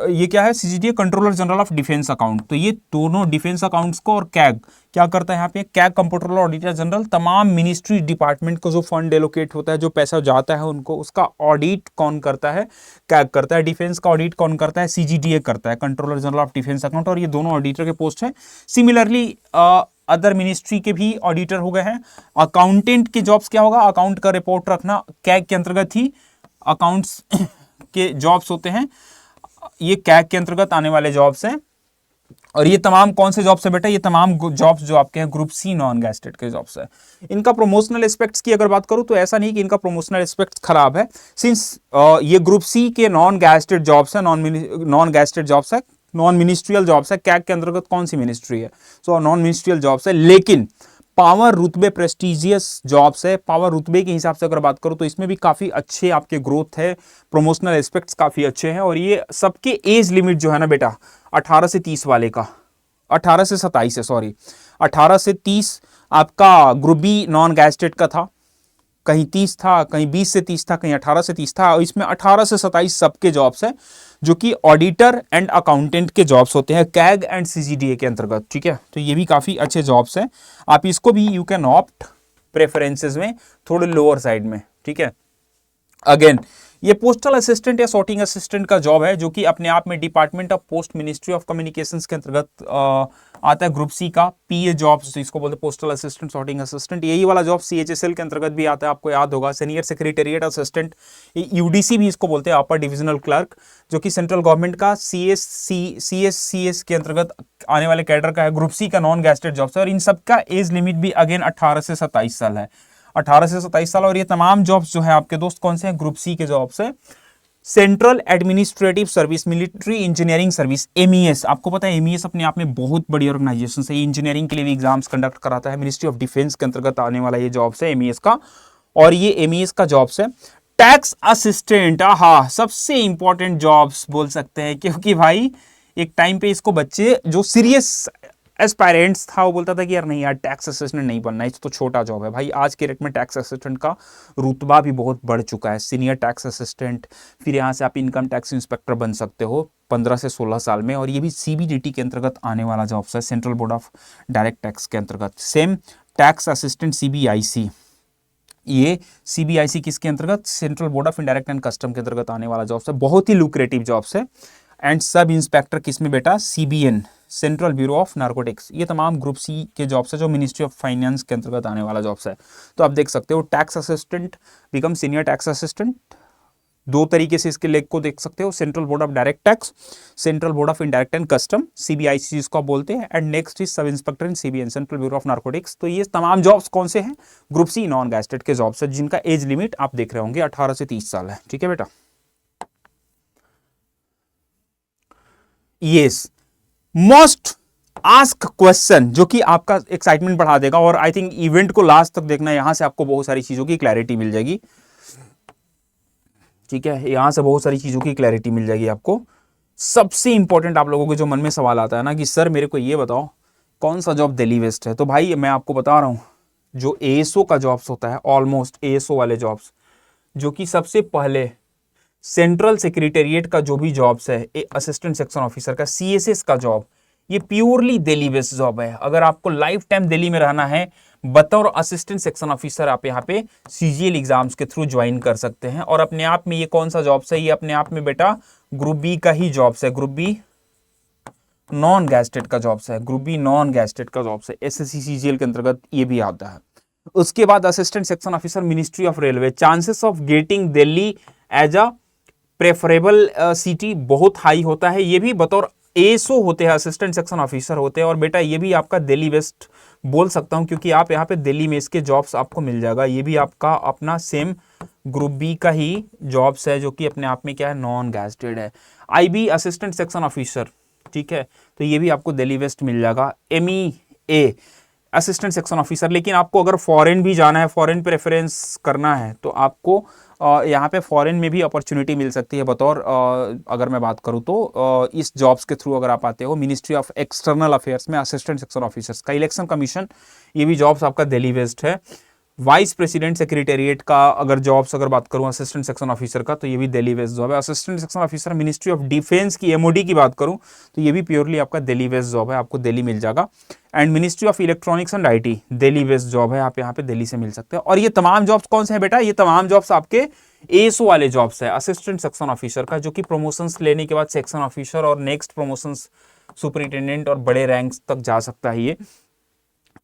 ये क्या है, CGDA controller general of defence account. तो ये दोनों डिफेंस अकाउंट्स को, और कैग क्या करता है यहाँ पे, कैग कंट्रोलर ऑडिटर जनरल तमाम मिनिस्ट्री डिपार्टमेंट को जो फंड एलोकेट होता है, जो पैसा जाता है उनको, उसका ऑडिट कौन करता है, कैग करता है। डिफेंस का ऑडिट कौन करता है, सीजीडीए करता है, controller general of defence account. और ये दोनों ऑडिटर के पोस्ट हैं। सिमिलरली अदर मिनिस्ट्री के भी ऑडिटर हो गए हैं। अकाउंटेंट के जॉब्स क्या होगा, अकाउंट का रिपोर्ट रखना कैग के अंतर्गत ही अकाउंट्स के जॉब्स होते हैं। ये कैग के अंतर्गत आने वाले जॉब्स हैं। और ये तमाम कौन से जॉब्स है बेटा, ये तमाम जॉब्स जो आपके हैं ग्रुप सी नॉन गैजेटेड के जॉब्स है। इनका प्रमोशनल एस्पेक्ट्स की अगर बात करूं तो ऐसा नहीं कि इनका प्रमोशनल एस्पेक्ट्स खराब है, सिंस ये ग्रुप सी के नॉन गैजेटेड जॉब्स है, नॉन गैजेटेड जॉब्स है, नॉन मिनिस्ट्रियल जॉब्स है। कैग के अंतर्गत कौन सी मिनिस्ट्री है, सो नॉन मिनिस्ट्रियल जॉब्स है। लेकिन पावर रुतबे प्रेस्टिजियस जॉब्स है। पावर रुतबे के हिसाब से अगर बात करूं तो इसमें भी काफी अच्छे आपके ग्रोथ है, प्रमोशनल एस्पेक्ट्स काफी अच्छे हैं। और ये सबके एज लिमिट जो है ना बेटा, 18 से 30 वाले का, 18 से 27 है, सॉरी 18 से 30 आपका ग्रुप बी नॉन गैजेटेड का था, कहीं 30 था, कहीं 20 से 30 था, कहीं 18 से 30 था। और इसमें 18 से 27 सबके जॉब्स हैं, जो कि ऑडिटर एंड अकाउंटेंट के जॉब्स होते हैं कैग एंड सीजीडीए के अंतर्गत। ठीक है, तो ये भी काफी अच्छे जॉब्स हैं। आप इसको भी यू कैन ऑप्ट प्रेफरेंसेस में थोड़े लोअर साइड में। ठीक है, अगेन ये पोस्टल असिस्टेंट या सॉर्टिंग असिस्टेंट का जॉब है, जो कि अपने आप में department of post ministry of communications के अंतर्गत आता है। ग्रुप सी का पीए जॉब्स इसको बोलते हैं, पोस्टल असिस्टेंट, सॉर्टिंग असिस्टेंट। यही वाला जॉब सीएचएसएल के अंतर्गत भी आता है, आपको याद होगा, सीनियर सेक्रेटेरिएट असिस्टेंट, यूडीसी भी इसको बोलते हैं, अपर डिविजनल क्लर्क, जो कि सेंट्रल गवर्नमेंट का सीएससीएस के अंतर्गत आने वाले कैडर का है। ग्रुप सी का नॉन गैजेटेड जॉब्स है, और इन सबका एज लिमिट भी अगेन 18 से 27 साल है, 18 से 27 साल। और ये तमाम जॉब्स जो है आपके दोस्त कौन से हैं, ग्रुप सी के जॉब्स है। Central administrative service, military engineering service, MES. आपको पता है एमईएस अपने आप में बहुत बड़ी ऑर्गेनाइजेशन है, इंजीनियरिंग के लिए भी एग्जाम्स कंडक्ट कराता है। मिनिस्ट्री ऑफ डिफेंस के अंतर्गत आने वाला ये जॉब्स है एमईएस का, और ये एमईएस का जॉब्स है। टैक्स असिस्टेंट, हाँ सबसे इंपॉर्टेंट जॉब्स बोल सकते हैं, क्योंकि भाई एक टाइम पे इसको बच्चे जो सीरियस एस्पायरेंट्स था वो बोलता था कि यार नहीं यार टैक्स असिस्टेंट नहीं बनना है, तो छोटा जॉब है। भाई आज के रेट में टैक्स असिस्टेंट का रुतबा भी बहुत बढ़ चुका है, सीनियर टैक्स असिस्टेंट, फिर यहाँ से आप इनकम टैक्स इंस्पेक्टर बन सकते हो 15 से 16 साल में। और ये भी सीबीडीटी के अंतर्गत आने वाला जॉब है, central board of direct tax के अंतर्गत। सेम टैक्स असिस्टेंट सीबीआईसी, ये सीबीआईसी किसके अंतर्गत, central board of indirect and custom के अंतर्गत आने वाला जॉब्स है, बहुत ही लुक्रेटिव जॉब्स है। एंड सब इंस्पेक्टर किसमें बेटा, CBN, central bureau of narcotics. ये तमाम ग्रुप सी के जॉब्स है, जो मिनिस्ट्री ऑफ फाइनेंस के अंतर्गत आने वाला जॉब्स है। तो आप देख सकते हो tax assistant become senior tax assistant, दो तरीके से इसके लेग को देख सकते हो, central board of direct tax, central board of indirect and custom, CBIC जिसको आप बोलते हैं। एंड नेक्स्ट इज सब inspector in CBN, central bureau of narcotics. तो ये तमाम जॉब्स कौन से हैं, ग्रुप सी नॉन गैजेटेड के जॉब्स है, जिनका एज लिमिट आप देख रहे होंगे 18 से 30 साल है। ठीक है बेटा, यस मोस्ट आस्क क्वेश्चन, जो कि आपका एक्साइटमेंट बढ़ा देगा। और आई थिंक इवेंट को लास्ट तक देखना, यहां से आपको बहुत सारी चीजों की क्लैरिटी मिल जाएगी। ठीक है, यहां से बहुत सारी चीजों की क्लैरिटी मिल जाएगी आपको। सबसे इंपॉर्टेंट आप लोगों के जो मन में सवाल आता है ना कि सर मेरे को ये बताओ कौन सा जॉब दिल्ली वेस्ट है, तो भाई मैं आपको बता रहा हूं, जो एएसओ का जॉब्स होता है, ऑलमोस्ट एएसओ वाले जॉब्स, जो कि सबसे पहले सेंट्रल सेक्रेटेरिएट का जो भी जॉब्स है, असिस्टेंट सेक्शन ऑफिसर का, सीएसएस का जॉब, ये प्योरली दिल्ली बेस्ड जॉब है। अगर आपको लाइफ टाइम दिल्ली में रहना है बतौर असिस्टेंट सेक्शन ऑफिसर, आप यहाँ पे सीजीएल एग्जाम्स के थ्रू ज्वाइन कर सकते हैं। और अपने आप में ये कौन सा जॉब्स है, ये अपने आप में बेटा ग्रुप बी का ही जॉब्स है, ग्रुप बी नॉन गैजेटेड का जॉब्स है, ग्रुप बी नॉन गैजेटेड का जॉब्स है, एसएससी सीजीएल के अंतर्गत ये भी आता है। उसके बाद assistant section officer, ministry of railway, chances of getting Delhi as a preferable city बहुत हाई होता है। ये भी बतौर एएसओ होते हैं, असिस्टेंट सेक्शन ऑफिसर होते हैं। और बेटा ये भी आपका दिल्ली वेस्ट बोल सकता हूं, क्योंकि आप यहाँ पे दिल्ली में इसके जॉब्स आपको मिल जाएगा। ये भी आपका अपना सेम ग्रुप बी का ही जॉब्स है, जो कि अपने आप में क्या है, नॉन गैजेटेड है। आईबी असिस्टेंट सेक्शन ऑफिसर, ठीक है, तो ये भी आपको दिल्ली वेस्ट मिल जाएगा। एमईए असिस्टेंट सेक्शन ऑफिसर, लेकिन आपको अगर फॉरेन भी जाना है, फॉरेन प्रेफरेंस करना है, तो आपको यहाँ पे फॉरेन में भी अपॉर्चुनिटी मिल सकती है बतौर, अगर मैं बात करूँ तो इस जॉब्स के थ्रू अगर आप आते हो, मिनिस्ट्री ऑफ एक्सटर्नल अफेयर्स में असिस्टेंट सेक्शन ऑफिसर्स का, इलेक्शन कमीशन, ये भी जॉब्स आपका दिल्ली बेस्ड है। वाइस प्रेसिडेंट सेक्रेटेरिएट का अगर जॉब्स अगर बात करूं असिस्टेंट सेक्शन ऑफिसर का, तो ये भी दिल्ली बेस्ड जॉब है। Assistant section officer ministry of defence की एमओडी की बात करूं तो ये भी प्योरली आपका दिल्ली बेस्ड जॉब है, आपको दिल्ली मिल जाएगा। And ministry of electronics and IT Delhi based job है, आप यहाँ पे दिल्ली से मिल सकते हैं। और ये तमाम जॉब्स कौन से हैं बेटा, ये तमाम जॉब्स आपके एएसओ वाले जॉब्स है, असिस्टेंट सेक्शन ऑफिसर का, जो कि प्रमोशंस लेने के बाद सेक्शन ऑफिसर और नेक्स्ट प्रमोशंस सुपरिटेंडेंट और बड़े रैंक्स तक जा सकता है ये।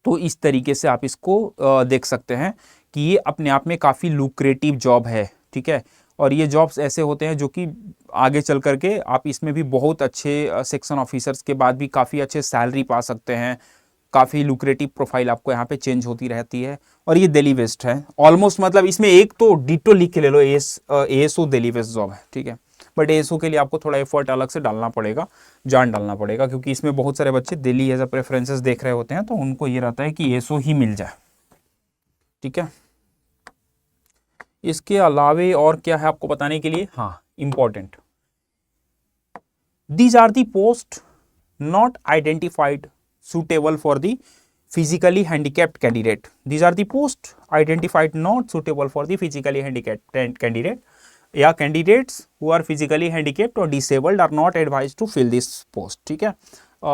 तो इस तरीके से आप इसको देख सकते हैं कि ये अपने आप में काफ़ी लुक्रेटिव जॉब है, ठीक है। और ये जॉब्स ऐसे होते हैं जो कि आगे चल करके आप इसमें भी बहुत अच्छे सेक्शन ऑफिसर्स के बाद भी काफ़ी अच्छे सैलरी पा सकते हैं, काफ़ी लुक्रेटिव प्रोफाइल आपको यहाँ पे चेंज होती रहती है। और ये दिल्ली वेस्ट है ऑलमोस्ट, मतलब इसमें एक तो डिटो लिख के ले लो, एएसओ दिल्ली वेस्ट जॉब है, ठीक है। बट एएसओ के लिए आपको थोड़ा एफर्ट अलग से डालना पड़ेगा, जान डालना पड़ेगा, क्योंकि इसमें बहुत सारे बच्चे दिल्ली एज अ प्रेफरेंसेस देख रहे होते हैं, तो उनको ये रहता है कि एएसओ ही मिल जाए, ठीक है। इसके अलावे और क्या है आपको बताने के लिए, हाँ important, these are the post not identified suitable for the physically handicapped candidate. These are the posts identified not suitable for the physically handicapped candidate. या candidates who are physically handicapped or disabled are not advised to fill this post, ठीक है।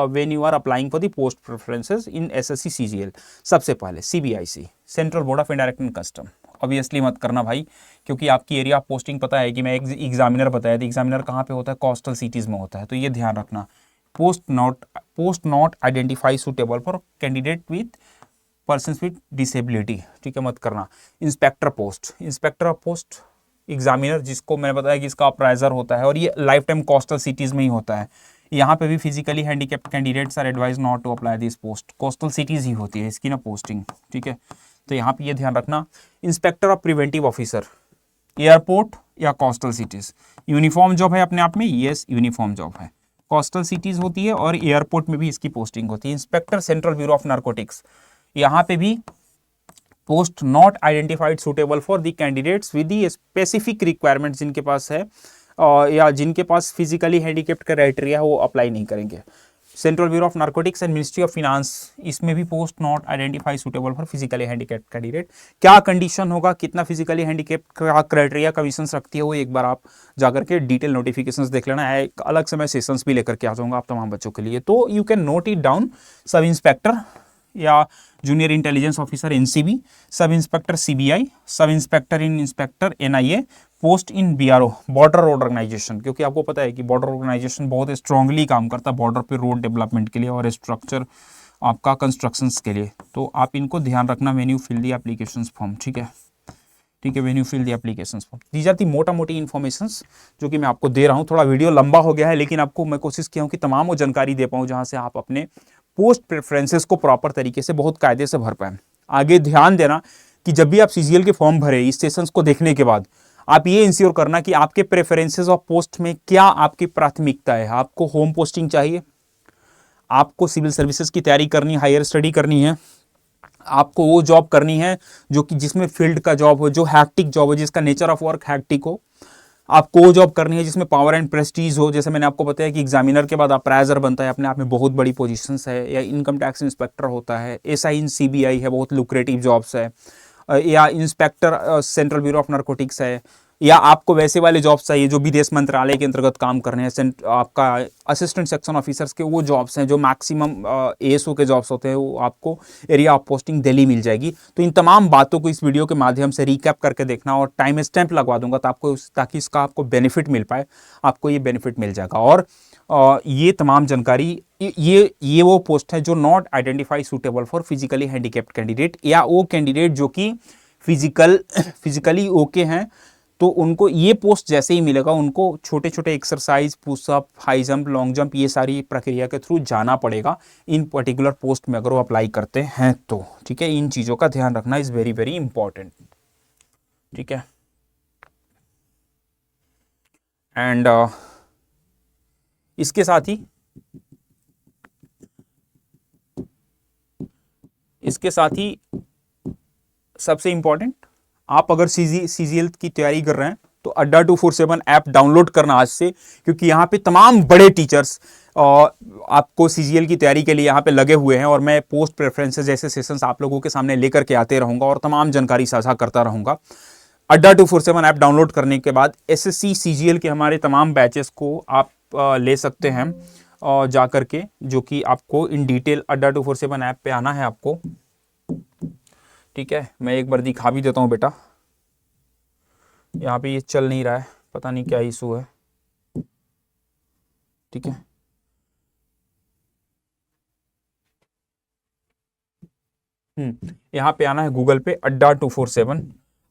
when you are applying for the post preferences in SSC CGL, सबसे पहले CBIC central board of indirect and custom, obviously मत करना भाई, क्योंकि आपकी area of posting पता है कि मैं एक एग्जामिनर बताया था, एग्जामिनर कहाँ पे होता है, कोस्टल सिटीज में होता है, तो ये ध्यान रखना। Post not identify suitable for candidate with persons with disability, ठीक है, मत करना। इंस्पेक्टर ऑफ पोस्ट एग्जामिनर, जिसको मैंने बताया कि इसका अप्राइजर होता है, और ये लाइफ टाइम कोस्टल सिटीज में ही होता है। यहाँ पे भी physically handicapped candidates are advise not to apply this post, coastal cities ही होती है इसकी ना पोस्टिंग, ठीक है। तो यहाँ पे ये ध्यान रखना। Inspector of preventive officer, airport या कोस्टल सिटीज, यूनिफॉर्म जॉब है अपने आप में, यस यूनिफॉर्म जॉब है, कोस्टल सिटीज होती है और एयरपोर्ट में भी इसकी पोस्टिंग होती है। Inspector central bureau of narcotics, यहाँ पे भी post not identified suitable for the candidates with the specific requirement, जिनके पास है या जिनके पास फिजिकली हैंडीकैप्ड क्राइटेरिया है वो अप्लाई नहीं करेंगे। Central bureau of narcotics and ministry of finance, इसमें भी post not identify suitable for physically handicapped candidate. क्या कंडीशन होगा, कितना फिजिकली हैंडीकैप्ड का क्राइटेरिया कमीशन रखती है, वो एक बार आप जाकर के डिटेल नोटिफिकेशंस देख लेना है। एक अलग से मैं सेशंस भी लेकर के आ जाऊंगा आप तमाम बच्चों के लिए, तो you can note it down. Sub inspector या junior intelligence officer NCB, sub inspector CBI, sub inspector in inspector NIA, post in BRO border road organisation, क्योंकि आपको पता है कि बॉर्डर ऑर्गेनाइजेशन बहुत स्ट्रांगली काम करता है बॉर्डर पे रोड डेवलपमेंट के लिए और स्ट्रक्चर आपका कंस्ट्रक्शंस के लिए, तो आप इनको ध्यान रखना when you fill the applications form, ठीक है, ठीक है, when you fill the applications form. These are the मोटा मोटी इन्फॉर्मेशंस जो कि मैं आपको दे रहा हूँ। थोड़ा वीडियो लंबा हो गया है, लेकिन आपको मैं कोशिश किया हूँ कि तमाम वो जानकारी दे पाऊँ जहाँ से आप अपने पोस्ट प्रेफरेंसेस को प्रॉपर तरीके से बहुत कायदे से भर पाएं। आगे ध्यान देना कि जब भी आप सीजीएल के फॉर्म भरे इस सेशंस को देखने के बाद, आप ये इंश्योर करना कि आपके प्रेफरेंसेस ऑफ पोस्ट में क्या आपकी प्राथमिकता है। आपको होम पोस्टिंग चाहिए, आपको सिविल सर्विसेज की तैयारी करनी, हायर स्टडी करनी है, आपको वो जॉब करनी है जो कि जिसमें फील्ड का जॉब हो, जो हैक्टिक जॉब हो, जिसका नेचर ऑफ वर्क हैक्टिक हो, आपको वो जॉब करनी है जिसमें पावर एंड प्रेस्टीज हो। जैसे मैंने आपको बताया कि एग्जामिनर के बाद अप्राइजर बनता है, अपने आप में बहुत बड़ी पोजीशंस है, या इनकम टैक्स इंस्पेक्टर होता है, एसआई इन सीबीआई है, बहुत लुक्रेटिव जॉब्स है, या inspector central bureau of narcotics है, या आपको वैसे वाले जॉब्स चाहिए जो विदेश मंत्रालय के अंतर्गत काम करने हैं, आपका असिस्टेंट सेक्शन ऑफिसर्स के वो जॉब्स हैं जो मैक्सिमम एएसओ के जॉब्स होते हैं, वो आपको एरिया ऑफ पोस्टिंग दिल्ली मिल जाएगी। तो इन तमाम बातों को इस वीडियो के माध्यम से रिकैप करके देखना, और टाइम स्टैंप लगवा दूंगा ताकि इसका आपको बेनिफिट मिल पाए, आपको ये बेनिफिट मिल जाएगा। और ये तमाम जानकारी, ये वो पोस्ट है जो not identify suitable for physically handicapped candidate, या वो कैंडिडेट जो कि फिजिकली ओके हैं, तो उनको ये पोस्ट जैसे ही मिलेगा उनको छोटे छोटे exercise, pushup, high jump, long jump, ये सारी प्रक्रिया के थ्रू जाना पड़ेगा इन पर्टिकुलर पोस्ट में अगर वो अप्लाई करते हैं तो, ठीक है। इन चीज़ों का ध्यान रखना इज वेरी वेरी इंपॉर्टेंट, ठीक है। एंड इसके साथ ही सबसे इंपॉर्टेंट, आप अगर सीजीएल की तैयारी कर रहे हैं तो अड्डा 247 ऐप डाउनलोड करना आज से, क्योंकि यहाँ पे तमाम बड़े टीचर्स आपको सीजीएल की तैयारी के लिए यहाँ पे लगे हुए हैं और मैं पोस्ट प्रेफरेंसेस जैसे सेशंस आप लोगों के सामने लेकर के आते रहूँगा और तमाम जानकारी साझा करता रहूँगा। अड्डा 247 ऐप डाउनलोड करने के बाद एसएससी सीजीएल के हमारे तमाम बैचेस को आप ले सकते हैं और जा करके, जो कि आपको इन डिटेल अड्डा 247 ऐप पे आना है आपको। ठीक है, मैं एक बार दिखा भी देता हूँ बेटा, यहाँ पे ये चल नहीं रहा है, पता नहीं क्या इशू है। ठीक है, यहाँ पे आना है गूगल पे अड्डा 247।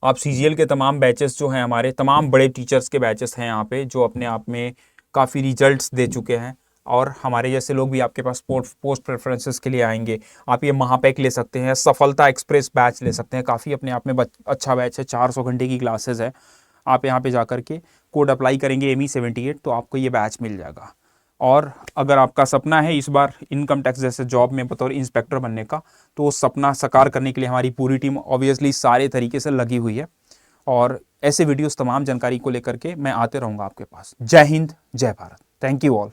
आप सीजीएल के तमाम बैचेस जो हैं, हमारे तमाम बड़े टीचर्स के बैचेस हैं यहाँ पे, जो अपने आप में काफ़ी रिजल्ट्स दे चुके हैं और हमारे जैसे लोग भी आपके पास पोस्ट प्रेफरेंसेस के लिए आएंगे। आप ये महापैक ले सकते हैं, सफलता एक्सप्रेस बैच ले सकते हैं, काफ़ी अपने आप में अच्छा बैच है, 400 घंटे की क्लासेस है। आप यहाँ पे जा करके कोड अप्लाई करेंगे ME78 तो आपको ये बैच मिल जाएगा। और अगर आपका सपना है इस बार इनकम टैक्स जैसे जॉब में बतौर इंस्पेक्टर बनने का, तो सपना साकार करने के लिए हमारी पूरी टीम ऑब्वियसली सारे तरीके से लगी हुई है और ऐसे वीडियोस तमाम जानकारी को लेकर के मैं आते रहूँगा आपके पास। जय हिंद, जय भारत। Thank you all.